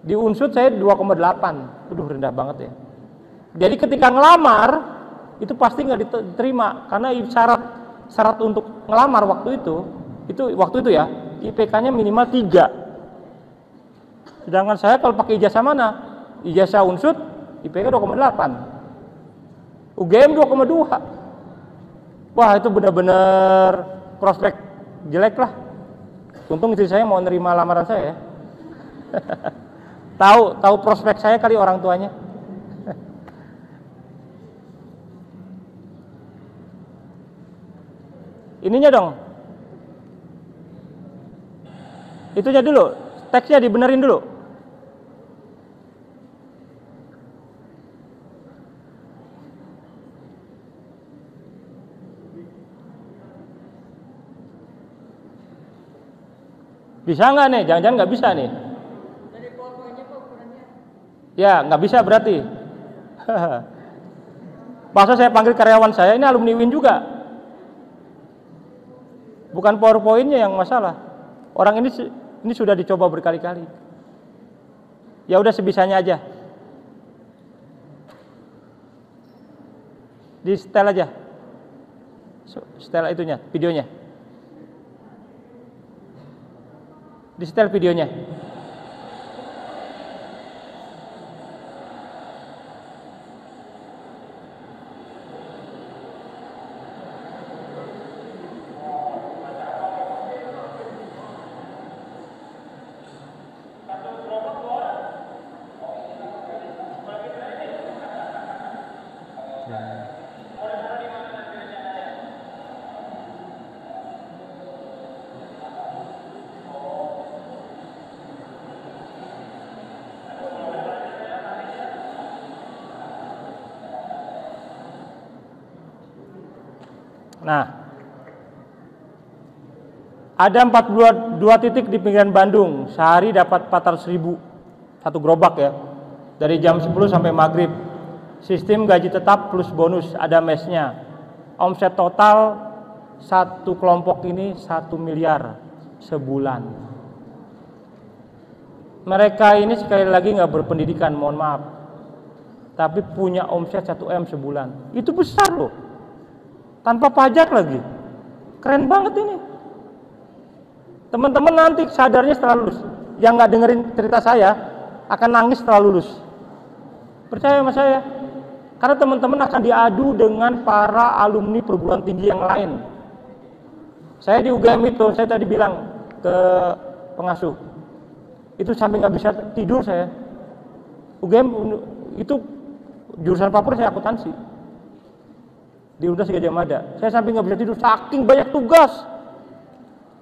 A: Di Unsud saya 2,8. Aduh, rendah banget ya. Jadi ketika ngelamar itu pasti nggak diterima karena syarat untuk ngelamar waktu itu ya IPK-nya minimal 3. Sedangkan saya kalau pakai ijazah mana? Ijazah Unsud IPK 2,8. UGM 2,2. Wah, itu benar-benar prospek jelek lah. Untung istri saya mau nerima lamaran saya ya. Tahu prospek saya kali orang tuanya. Ininya dong. Itunya dulu, teksnya dibenerin dulu. Bisa nggak nih? Jangan-jangan nggak bisa nih. Ya, nggak bisa berarti. Masa saya panggil karyawan saya, ini alumni UIN juga. Bukan PowerPoint-nya yang masalah. Orang ini sudah dicoba berkali-kali. Ya udah sebisanya aja. Di setel aja. Setel itunya, videonya. Di setel videonya. Nah, ada 42 titik di pinggiran Bandung, sehari dapat 400.000 satu gerobak ya, dari jam 10 sampai maghrib. Sistem gaji tetap plus bonus, ada mesnya. Omset total satu kelompok ini 1 miliar sebulan. Mereka ini sekali lagi nggak berpendidikan, mohon maaf, tapi punya omset 1 M sebulan. Itu besar loh, tanpa pajak lagi. Keren banget ini. Teman-teman nanti sadarnya setelah lulus, yang nggak dengerin cerita saya akan nangis setelah lulus. Percaya sama saya, karena teman-teman akan diadu dengan para alumni perguruan tinggi yang lain. Saya di UGM itu, saya tadi bilang ke pengasuh, itu sampai nggak bisa tidur saya. UGM itu jurusan favorit saya akuntansi. Di Universitas Gadjah Mada, saya sampai nggak bisa tidur saking banyak tugas.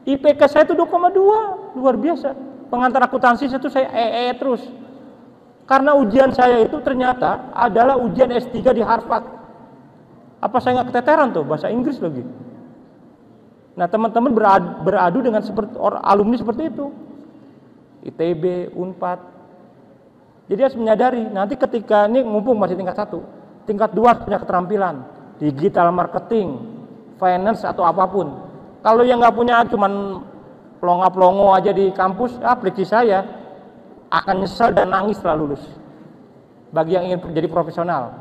A: IPK saya itu 2,2, luar biasa. Pengantar akuntansi itu saya terus. Karena ujian saya itu ternyata adalah ujian S3 di Harvard. Apa saya nggak keteteran tuh, bahasa Inggris lagi. Nah, teman-teman beradu dengan alumni seperti itu. ITB, Unpad. Jadi harus menyadari, nanti ketika ini mumpung masih tingkat 1, tingkat 2 harus punya keterampilan. Digital marketing, finance atau apapun. Kalau yang nggak punya cuman pelongo aja di kampus, prediksi saya akan nyesel dan nangis setelah lulus. Bagi yang ingin menjadi profesional,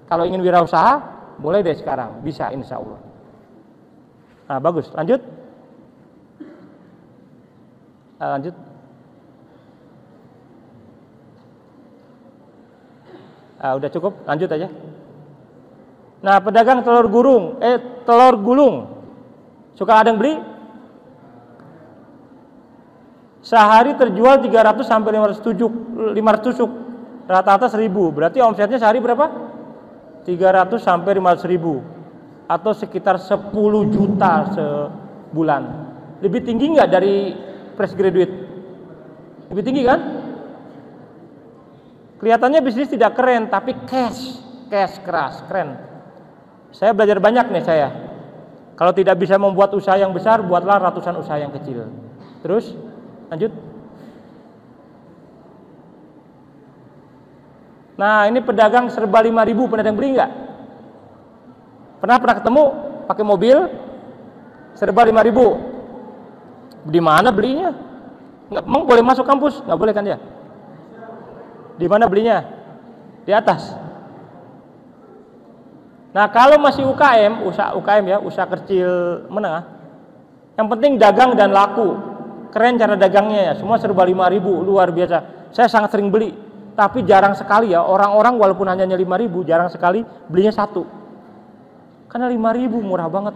A: kalau ingin wirausaha, mulai dari sekarang bisa, insya Allah. Nah, bagus. Lanjut. Lanjut. Udah cukup. Lanjut aja. Nah, pedagang telur gulung. Suka ada yang beli? Sehari terjual 300 sampai 500 tusuk. Rata-rata 1.000. Berarti omsetnya sehari berapa? 300 sampai 500 ribu atau sekitar 10 juta sebulan. Lebih tinggi nggak dari fresh graduate? Lebih tinggi kan? Kelihatannya bisnis tidak keren, tapi cash keras, keren. Saya belajar banyak nih saya. Kalau tidak bisa membuat usaha yang besar, buatlah ratusan usaha yang kecil. Terus, lanjut. Nah, ini pedagang serba 5.000, pernah ada yang beli nggak? Pernah ketemu pakai mobil serba 5.000? Di mana belinya? Nggak, emang boleh masuk kampus? Nggak boleh kan ya? Di mana belinya? Di atas. Nah, kalau masih UKM, usaha UKM ya, usaha kecil menengah, yang penting dagang dan laku. Keren cara dagangnya ya, semua serba 5.000, luar biasa. Saya sangat sering beli, tapi jarang sekali ya, orang-orang walaupun hanya 5.000, jarang sekali belinya satu. Karena 5.000 murah banget.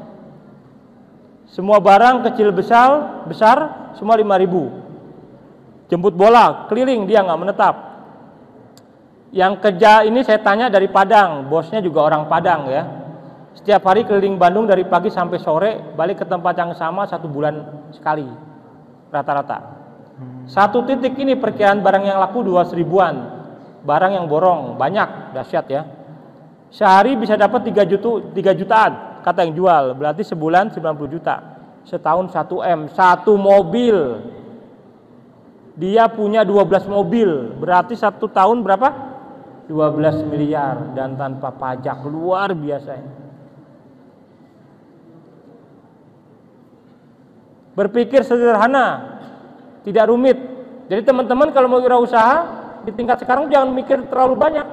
A: Semua barang kecil besar, semua 5.000. Jemput bola, keliling, dia nggak menetap. Yang kerja ini saya tanya dari Padang, bosnya juga orang Padang ya. Setiap hari keliling Bandung dari pagi sampai sore, balik ke tempat yang sama 1 bulan sekali rata-rata. Satu titik ini perkiraan barang yang laku 200 ribuan, barang yang borong banyak, dahsyat ya. Sehari bisa dapat 3 jutaan kata yang jual, berarti sebulan 90 juta, setahun 1 M, satu mobil. Dia punya 12 mobil, berarti 1 tahun berapa? 12 miliar dan tanpa pajak, luar biasa. Berpikir sederhana, tidak rumit. Jadi teman-teman kalau mau wirausaha di tingkat sekarang jangan mikir terlalu banyak,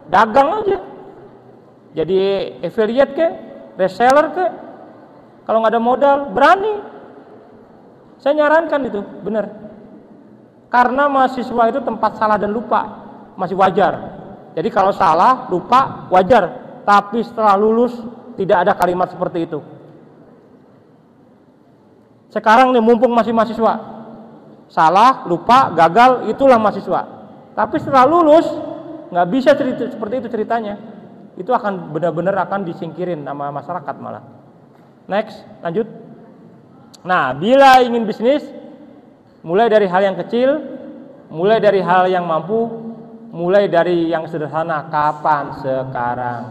A: dagang aja. Jadi affiliate ke, reseller ke. Kalau nggak ada modal, berani. Saya nyarankan itu, benar. Karena mahasiswa itu tempat salah dan lupa, masih wajar. Jadi kalau salah, lupa, wajar. Tapi setelah lulus, tidak ada kalimat seperti itu. Sekarang nih mumpung masih mahasiswa, salah, lupa, gagal, itulah mahasiswa. Tapi setelah lulus, nggak bisa cerita seperti itu ceritanya. Itu akan benar-benar akan disingkirin sama masyarakat malah. Next, lanjut. Nah, bila ingin bisnis, mulai dari hal yang kecil, mulai dari hal yang mampu, mulai dari yang sederhana. Kapan? Sekarang.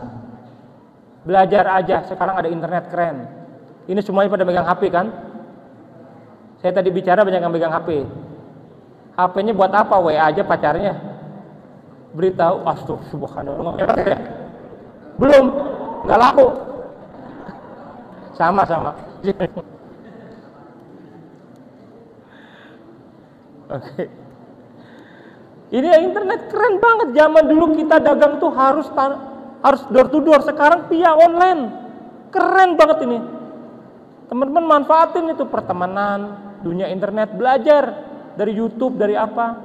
A: Belajar aja, sekarang ada internet keren. Ini semuanya pada megang HP kan? Saya tadi bicara banyak yang megang HP. HP-nya buat apa? WA aja pacarnya. Beritahu, astagfirullah. Belum, nggak laku. Sama. Oke. Ini internet keren banget. Zaman dulu kita dagang tuh harus door to door. Sekarang via online. Keren banget ini. Teman-teman manfaatin itu pertemanan, dunia internet, belajar dari YouTube, dari apa.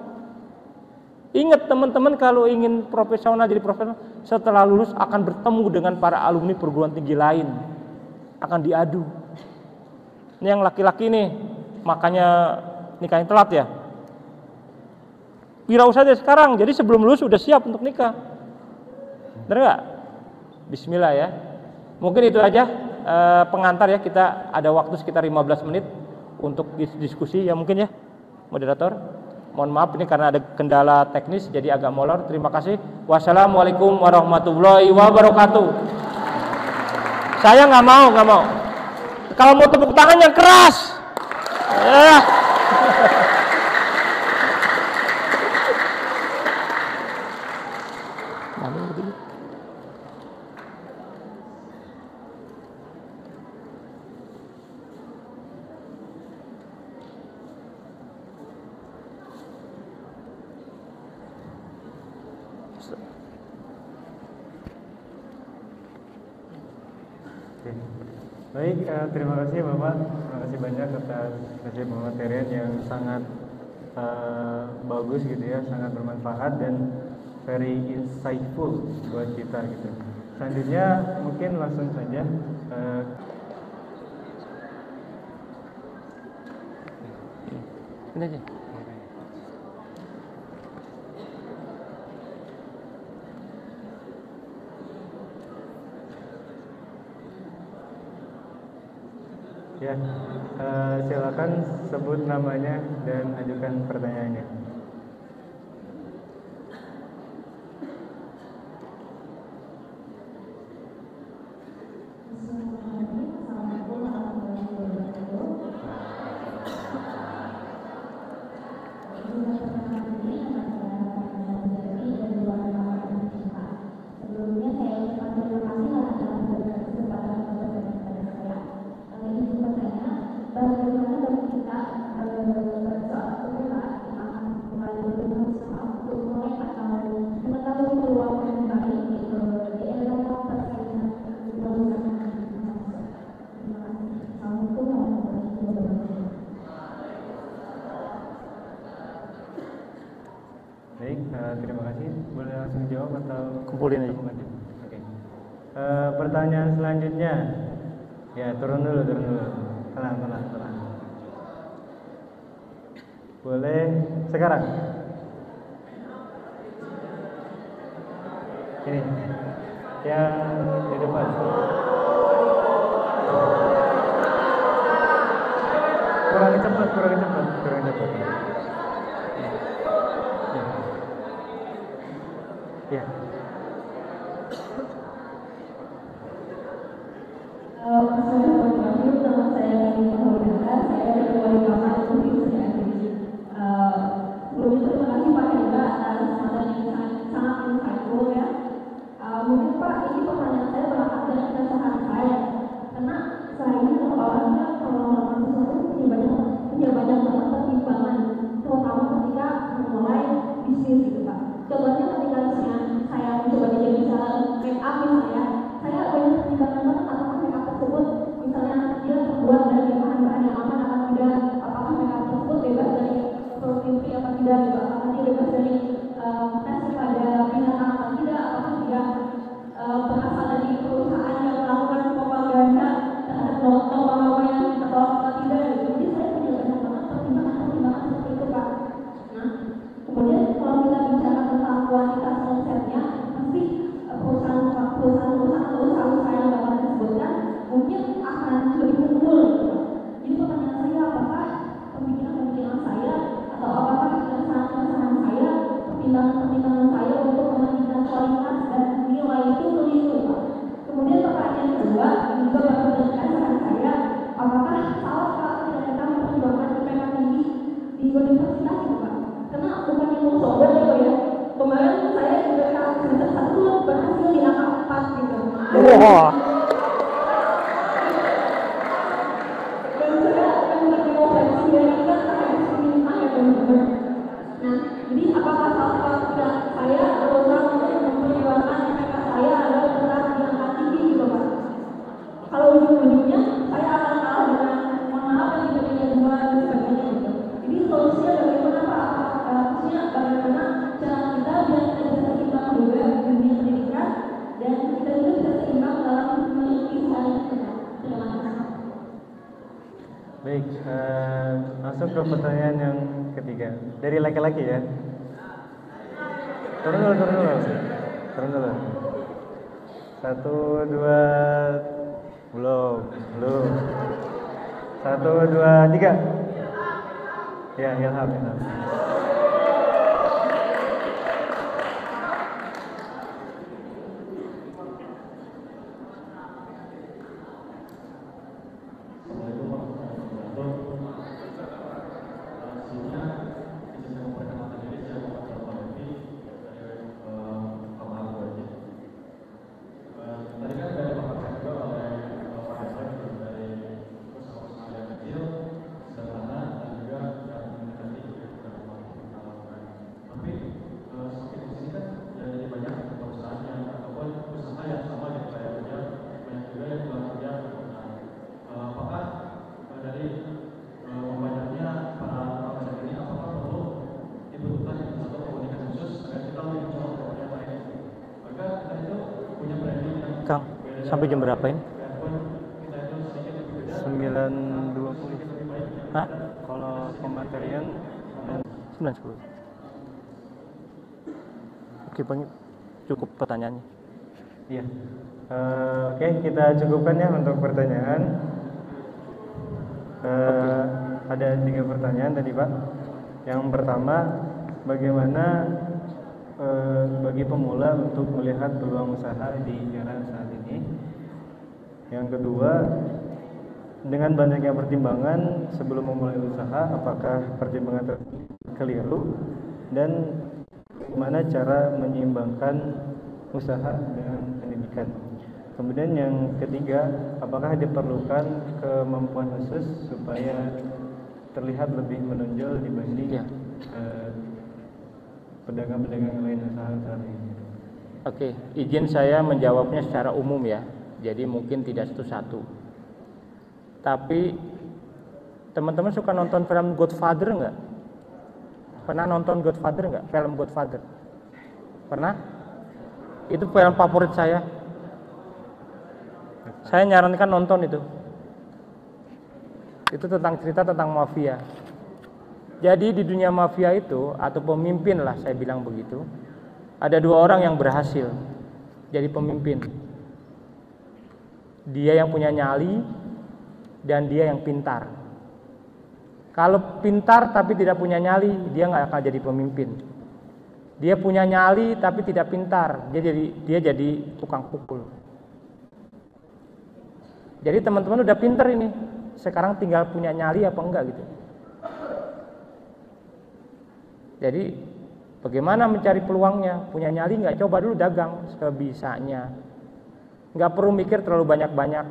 A: Ingat teman-teman kalau ingin profesional, jadi profesional, setelah lulus akan bertemu dengan para alumni perguruan tinggi lain. Akan diadu. Ini yang laki-laki nih, makanya nikahnya telat ya. Wirausaha dari sekarang, jadi sebelum lulus sudah siap untuk nikah. Benar nggak? Bismillah ya. Mungkin itu aja pengantar ya, kita ada waktu sekitar 15 menit untuk diskusi ya mungkin ya, moderator. Mohon maaf ini karena ada kendala teknis jadi agak molor. Terima kasih. Wassalamualaikum warahmatullahi wabarakatuh. Saya nggak mau. Kalau mau tepuk tangan yang keras.
B: Baik, terima kasih Bapak. Terima kasih banyak atas pematerian yang sangat bagus gitu ya, sangat bermanfaat dan very insightful buat kita gitu. Selanjutnya mungkin langsung saja
A: ini aja.
B: Ya, silakan sebut namanya dan ajukan pertanyaannya. Baik, terima kasih. Boleh langsung jawab atau
A: Kumpulin aja.
B: Oke. Pertanyaan selanjutnya. Ya, turun dulu. Tenang. Boleh sekarang. Ini yang di depan. Kurang cepat. Ya.
D: Mungkin Pak, ini pertanyaan saya berangkat dari keresahan saya, karena saya ini orangnya kalau melakukan sesuatu punya banyak banget pertimbangan, terutama ketika memulai bisnis gitu Pak. Contohnya ketika misalnya saya mencoba jadi misalnya make up misalnya, saya banyak pertimbangan banget apakah make up tersebut misalnya dia terbuat dari bahan-bahan yang aman atau tidak, apakah make up tersebut bebas dari protein free atau tidak, gitu. Apakah dia bebas dari tes pada binatang atau tidak, apakah tidak berasal dari perusahaan yang melakukan propaganda terhadap logo yang ditolak atau tidak gitu. Jadi saya punya banyak banget pertimbangan seperti itu Pak. Nah, kemudian kalau kita bicara tentang kualitas konsepnya, pasti perusahaan atau usaha yang bakal disebutkan mungkin akan lebih unggul gitu Pak. Jadi pertanyaan saya, apakah pemikiran saya atau apakah keresahan saya, pertimbangan saya untuk mementingkan kualitas dan nilai itu keliru Pak. Kemudian pertanyaan kedua, ini juga berdasarkan saran saya, apakah salah Pak ketika kita memperjuangkan IPK tinggi di universitas itu Pak? Karena bukan yang mau sombong ya Pak ya. Kemarin saya IPK semester 1 berhasil di angka 4 gitu.
A: Wah.
D: Dan saya akan berkonferensi dari kan saya diminta ya teman-teman. Nah, jadi apakah salah ketika saya berusaha untuk memperjuangkan IPK saya adalah berat di angka tinggi gitu Pak? Kalau ujung-ujungnya saya akan kalah dengan mohon maaf yang IPK-nya 2 dan sebagainya gitu. Jadi solusinya bagaimana Pak? Maksudnya bagaimana cara kita biar kita bisa seimbang juga di dunia pendidikan dan kita juga bisa seimbang dalam memiliki hal yang benar. Terima kasih.
B: Baik, masuk ke pertanyaan yang ketiga. Dari laki-laki ya. Turun dulu. 1, 2, belum. 1, 2, 3. Ya, Ilham.
A: Kang, sampai jam berapa ini?
B: 9.20.
A: Hah?
B: Kalau pematerian
A: 9.10. Oke, Bang. Cukup pertanyaannya.
B: iya. Oke, kita cukupkan ya untuk pertanyaan. Ada 3 pertanyaan tadi Pak. Yang pertama, bagaimana bagi pemula untuk melihat peluang usaha di era saat ini? Yang kedua, dengan banyaknya pertimbangan sebelum memulai usaha, apakah pertimbangan tersebut keliru? Dan bagaimana cara menyeimbangkan usaha dengan pendidikan? Kemudian yang ketiga, apakah diperlukan kemampuan khusus supaya terlihat lebih menonjol dibanding pedagang-pedagang lain usaha saat ini?
A: Oke, izin saya menjawabnya secara umum ya. Jadi mungkin tidak satu-satu. Tapi teman-teman suka nonton film Godfather nggak? Pernah nonton Godfather nggak? Film Godfather? Pernah? Itu film favorit saya. Saya nyarankan nonton itu. Itu tentang cerita tentang mafia. Jadi di dunia mafia itu, atau pemimpin lah saya bilang begitu, ada 2 orang yang berhasil jadi pemimpin. Dia yang punya nyali dan dia yang pintar. Kalau pintar tapi tidak punya nyali, dia nggak akan jadi pemimpin. Dia punya nyali tapi tidak pintar, dia jadi tukang pukul. Jadi teman-teman udah pinter ini, sekarang tinggal punya nyali apa enggak gitu. Jadi bagaimana mencari peluangnya? Punya nyali nggak? Coba dulu dagang sebisanya. Nggak perlu mikir terlalu banyak-banyak.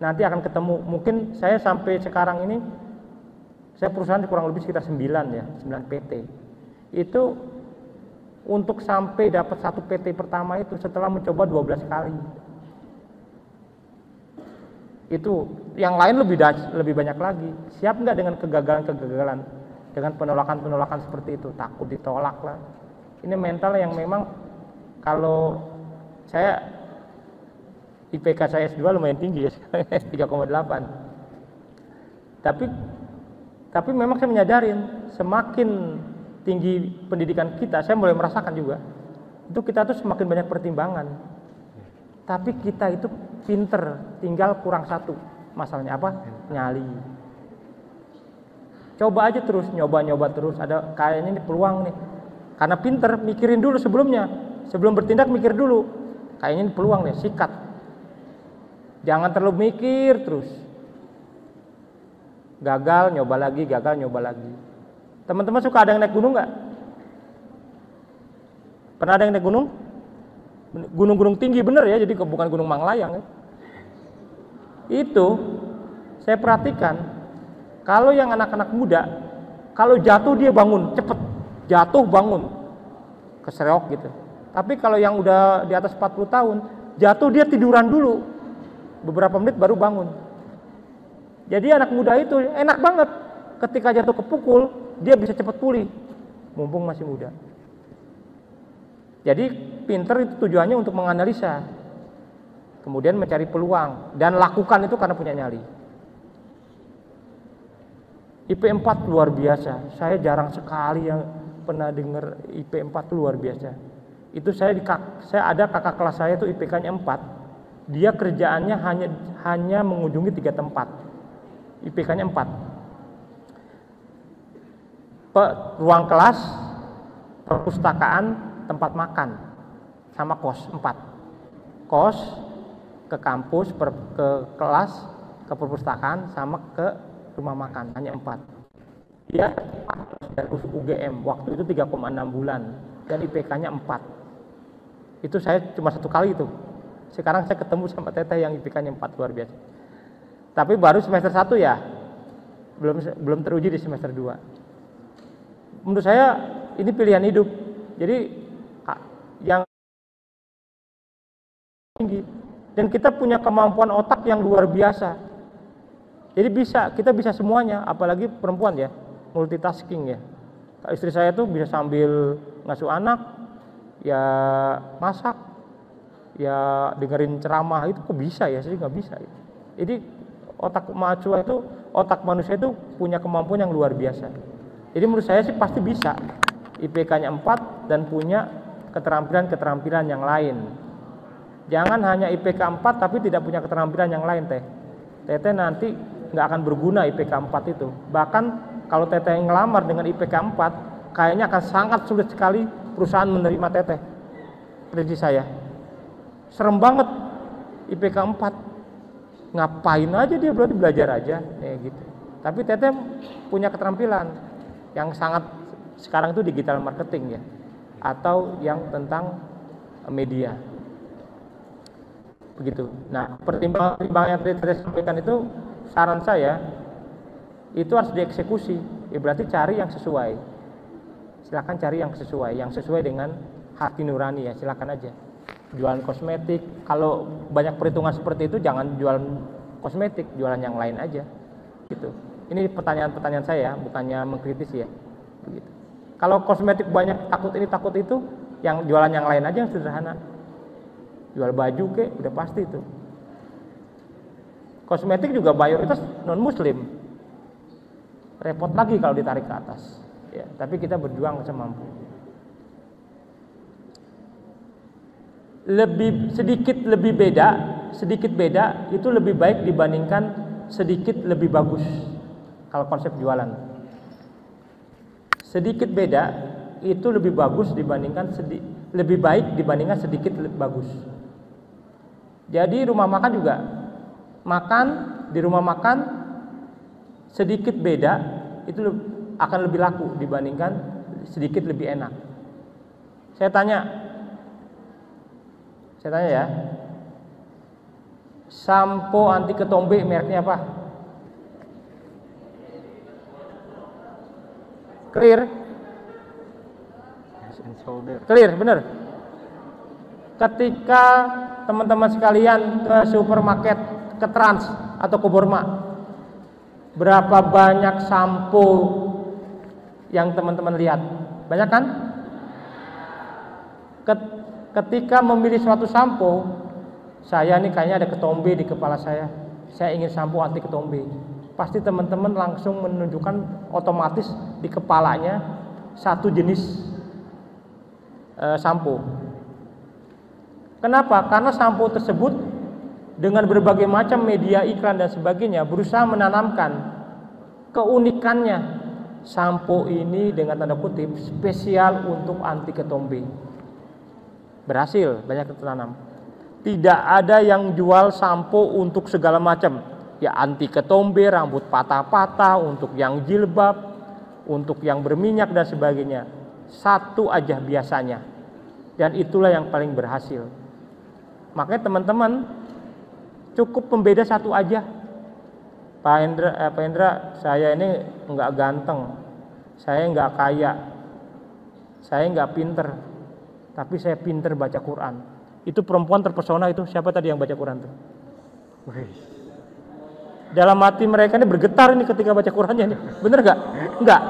A: Nanti akan ketemu. Mungkin saya sampai sekarang ini, saya perusahaan kurang lebih sekitar 9 PT. Itu untuk sampai dapat 1 PT pertama itu setelah mencoba 12 kali. Itu yang lain lebih banyak lagi. Siap nggak dengan kegagalan-kegagalan, dengan penolakan-penolakan seperti itu? Takut ditolak lah. Ini mental yang memang, kalau saya IPK saya S2 lumayan tinggi ya, 3,8. Tapi memang saya menyadarin semakin tinggi pendidikan kita, saya mulai merasakan juga, itu kita tuh semakin banyak pertimbangan. Tapi kita itu pinter, tinggal kurang 1. Masalahnya apa? Nyali. Coba aja terus, nyoba terus. Ada kayaknya ini peluang nih. Karena pinter, mikirin dulu sebelumnya. Sebelum bertindak mikir dulu. Kayaknya ini peluang nih, sikat. Jangan terlalu mikir terus. Gagal, nyoba lagi, gagal, nyoba lagi. Teman-teman suka ada yang naik gunung nggak? Pernah ada yang naik gunung? Gunung-gunung tinggi bener ya, jadi bukan gunung Manglayang ya. Itu saya perhatikan, kalau yang anak-anak muda, kalau jatuh dia bangun cepet, jatuh bangun, keserok gitu. Tapi kalau yang udah di atas 40 tahun, jatuh dia tiduran dulu, beberapa menit baru bangun. Jadi anak muda itu enak banget, ketika jatuh kepukul dia bisa cepet pulih, mumpung masih muda. Jadi pinter itu tujuannya untuk menganalisa, kemudian mencari peluang, dan lakukan itu karena punya nyali. IP 4 luar biasa, saya jarang sekali yang pernah dengar IP 4 luar biasa. Itu saya ada kakak kelas saya itu IPK-nya 4, dia kerjaannya hanya mengunjungi 3 tempat, IPK-nya 4. Ruang kelas, perpustakaan, tempat makan, sama kos 4. Kos, ke kampus, ke kelas, ke perpustakaan, sama ke rumah makan, hanya 4. Dia dari UGM, waktu itu 3,6 bulan, dan IPK-nya 4. Itu saya cuma 1 kali itu. Sekarang saya ketemu sama teteh yang IPK-nya 4, luar biasa. Tapi baru semester 1 ya, belum teruji di semester 2. Menurut saya ini pilihan hidup. Jadi yang tinggi, dan kita punya kemampuan otak yang luar biasa. Jadi kita bisa semuanya, apalagi perempuan ya, multitasking ya. Istri saya tuh bisa sambil ngasuh anak, ya masak, ya dengerin ceramah, itu kok bisa ya, saya nggak bisa. Jadi otak manusia itu punya kemampuan yang luar biasa. Jadi menurut saya sih pasti bisa. IPK-nya 4 dan punya keterampilan-keterampilan yang lain. Jangan hanya IPK 4 tapi tidak punya keterampilan yang lain teh. Teteh nanti nggak akan berguna IPK 4 itu. Bahkan kalau teteh yang ngelamar dengan IPK 4, kayaknya akan sangat sulit sekali perusahaan menerima teteh. Prediksi saya. Serem banget IPK 4. Ngapain aja dia, berarti belajar aja gitu. Tapi teteh punya keterampilan yang sangat sekarang itu digital marketing ya, atau yang tentang media. Begitu. Nah, pertimbangan yang tadi saya sampaikan itu, saran saya itu harus dieksekusi. Ya berarti cari yang sesuai. Silakan cari yang sesuai dengan hati nurani ya, silakan aja. Jualan kosmetik, kalau banyak perhitungan seperti itu jangan jualan kosmetik, jualan yang lain aja. Gitu. Ini pertanyaan-pertanyaan saya, bukannya mengkritisi ya. Begitu. Kalau kosmetik banyak takut ini takut itu, yang jualan yang lain aja yang sederhana. Jual baju kek, udah pasti itu. Kosmetik juga mayoritas non muslim. Repot lagi kalau ditarik ke atas. Ya, tapi kita berjuang semampu. Sedikit beda itu lebih baik dibandingkan sedikit lebih bagus. Kalau konsep jualan. Sedikit beda itu lebih bagus dibandingkan lebih baik dibandingkan sedikit bagus. Jadi rumah makan juga di rumah makan sedikit beda itu akan lebih laku dibandingkan sedikit lebih enak. Saya tanya ya, sampo anti ketombe mereknya apa? Clear, bener. Ketika teman-teman sekalian ke supermarket, ke Trans atau ke Borma, berapa banyak sampo yang teman-teman lihat? Banyak kan? Ketika memilih suatu sampo, saya nih kayaknya ada ketombe di kepala saya ingin sampo anti ketombe. Pasti teman-teman langsung menunjukkan otomatis di kepalanya satu jenis sampo. Kenapa? Karena sampo tersebut dengan berbagai macam media iklan dan sebagainya berusaha menanamkan keunikannya. Sampo ini dengan tanda kutip spesial untuk anti ketombe. Berhasil, banyak tertanam. Tidak ada yang jual sampo untuk segala macam. Ya anti ketombe, rambut patah-patah, untuk yang jilbab, untuk yang berminyak dan sebagainya. Satu aja biasanya. Dan itulah yang paling berhasil. Makanya teman-teman cukup pembeda satu aja. Pak Hendra, saya ini enggak ganteng, saya enggak kaya, saya enggak pinter, tapi saya pinter baca Quran. Itu perempuan terpesona itu, siapa tadi yang baca Quran tuh? Dalam hati mereka ini bergetar ini ketika baca Qurannya nih. Bener enggak? Enggak.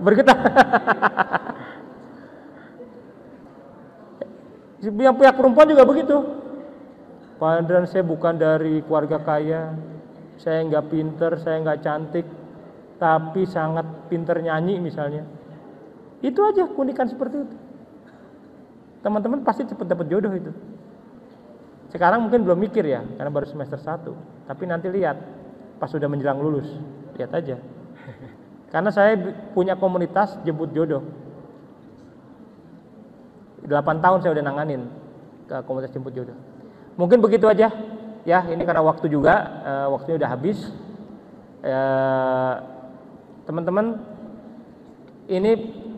A: Bergetar. Yang pihak perempuan juga begitu. Pak Hendra, saya bukan dari keluarga kaya, saya nggak pinter, saya nggak cantik, tapi sangat pinter nyanyi misalnya. Itu aja keunikan seperti itu. Teman-teman pasti cepat dapat jodoh itu. Sekarang mungkin belum mikir ya, karena baru semester 1. Tapi nanti lihat, pas sudah menjelang lulus, lihat aja. Karena saya punya komunitas jemput jodoh. 8 tahun saya udah nanganin ke komunitas jemput jodoh. Mungkin begitu aja ya, ini karena waktu juga, waktunya udah habis. Teman-teman, ini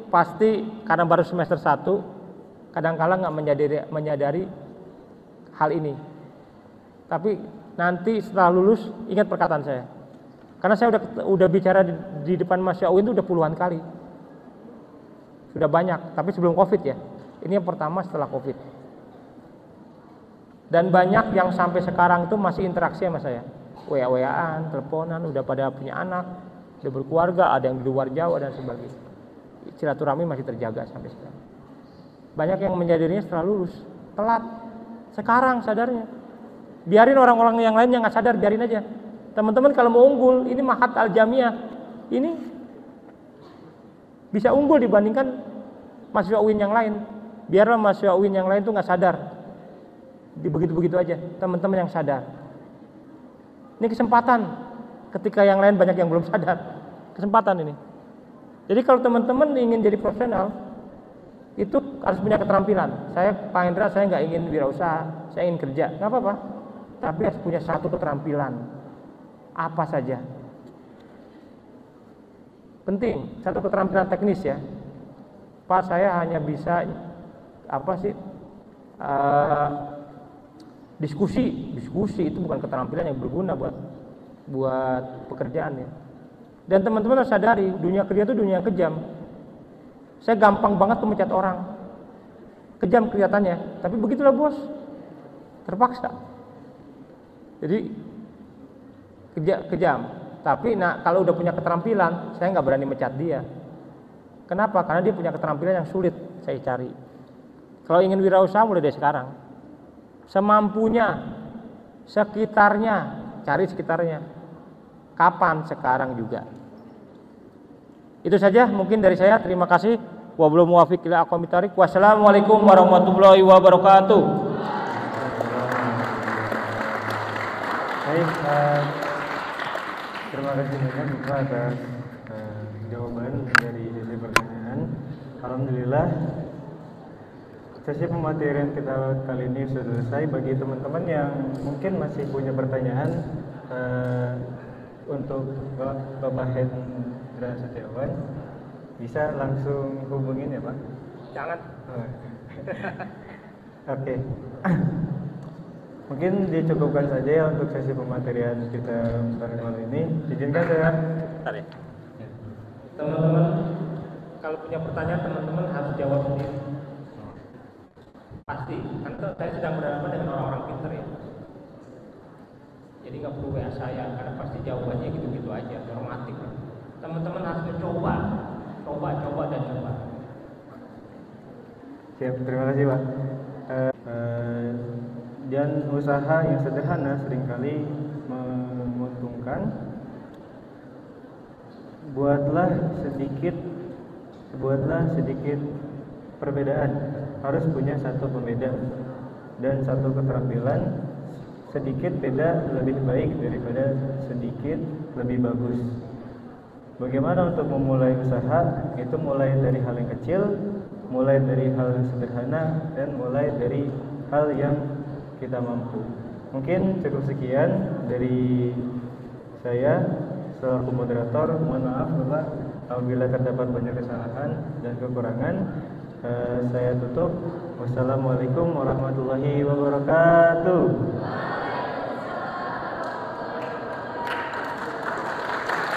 A: pasti karena baru semester 1, kadang-kala nggak menyadari hal ini. Tapi nanti setelah lulus ingat perkataan saya. Karena saya udah bicara di depan Masya UIN itu udah puluhan kali. Sudah banyak, tapi sebelum Covid ya. Ini yang pertama setelah Covid. Dan banyak yang sampai sekarang itu masih interaksi sama saya. WA-WA-an, teleponan, udah pada punya anak, udah berkeluarga, ada yang di luar Jawa dan sebagainya. Silaturahmi masih terjaga sampai sekarang. Banyak yang menyadarinya setelah lulus, telat. Sekarang sadarnya. Biarin orang-orang yang lain yang nggak sadar, biarin aja. Teman-teman kalau mau unggul, ini Mahat Al-Jamiah, ini bisa unggul dibandingkan mahasiswa UIN yang lain. Biarlah mahasiswa UIN yang lain tuh nggak sadar. Begitu-begitu aja, teman-teman yang sadar. Ini kesempatan ketika yang lain banyak yang belum sadar. Kesempatan ini. Jadi kalau teman-teman ingin jadi profesional, itu harus punya keterampilan. Saya Pak Hendra, saya nggak ingin wirausaha, saya ingin kerja, nggak apa-apa. Tapi harus punya satu keterampilan. Apa saja. Penting, satu keterampilan teknis ya. Pak, saya hanya bisa diskusi itu bukan keterampilan yang berguna buat pekerjaan ya. Dan teman-teman harus sadari, dunia kerja itu dunia yang kejam. Saya gampang banget tuh mencat orang, kejam kelihatannya, tapi begitulah bos, terpaksa. Jadi kejam. Tapi kalau udah punya keterampilan, saya nggak berani mencat dia. Kenapa? Karena dia punya keterampilan yang sulit saya cari. Kalau ingin wirausaha mulai dari sekarang, semampunya, sekitarnya, cari sekitarnya. Kapan? Sekarang juga. Itu saja mungkin dari saya. Terima kasih. Wabillahi muwaffiq ila aqwamit thoriq. Wassalamualaikum warahmatullahi wabarakatuh.
B: Baik, terima kasih banyak Bapak atas jawaban dari sesi pertanyaan. Alhamdulillah, sesi pematerian kita kali ini sudah selesai. Bagi teman-teman yang mungkin masih punya pertanyaan untuk Bapak Hendra Setiawan, bisa langsung hubungin ya Pak.
A: Jangan.
B: Oke. Mungkin dicukupkan saja ya untuk sesi pematerian kita pada kali ini. Izinkan saya.
A: Bentar ya. Teman-teman, kalau punya pertanyaan teman-teman harus jawab sendiri. Pasti, karena saya sedang berhadapan dengan orang-orang pintar ya. Jadi nggak perlu WA saya, karena pasti jawabannya gitu-gitu aja, normatif. Teman-teman harus mencoba, coba dan coba.
B: Siap, terima kasih Pak. Dan usaha yang sederhana seringkali menguntungkan. Buatlah sedikit perbedaan. Harus punya satu pembeda dan satu keterampilan. Sedikit beda lebih baik daripada sedikit lebih bagus. Bagaimana untuk memulai usaha? Itu mulai dari hal yang kecil, mulai dari hal yang sederhana, dan mulai dari hal yang kita mampu. Mungkin cukup sekian dari saya selaku moderator. Mohon maaf Bapak apabila terdapat banyak kesalahan dan kekurangan. Saya tutup. Wassalamualaikum warahmatullahi wabarakatuh.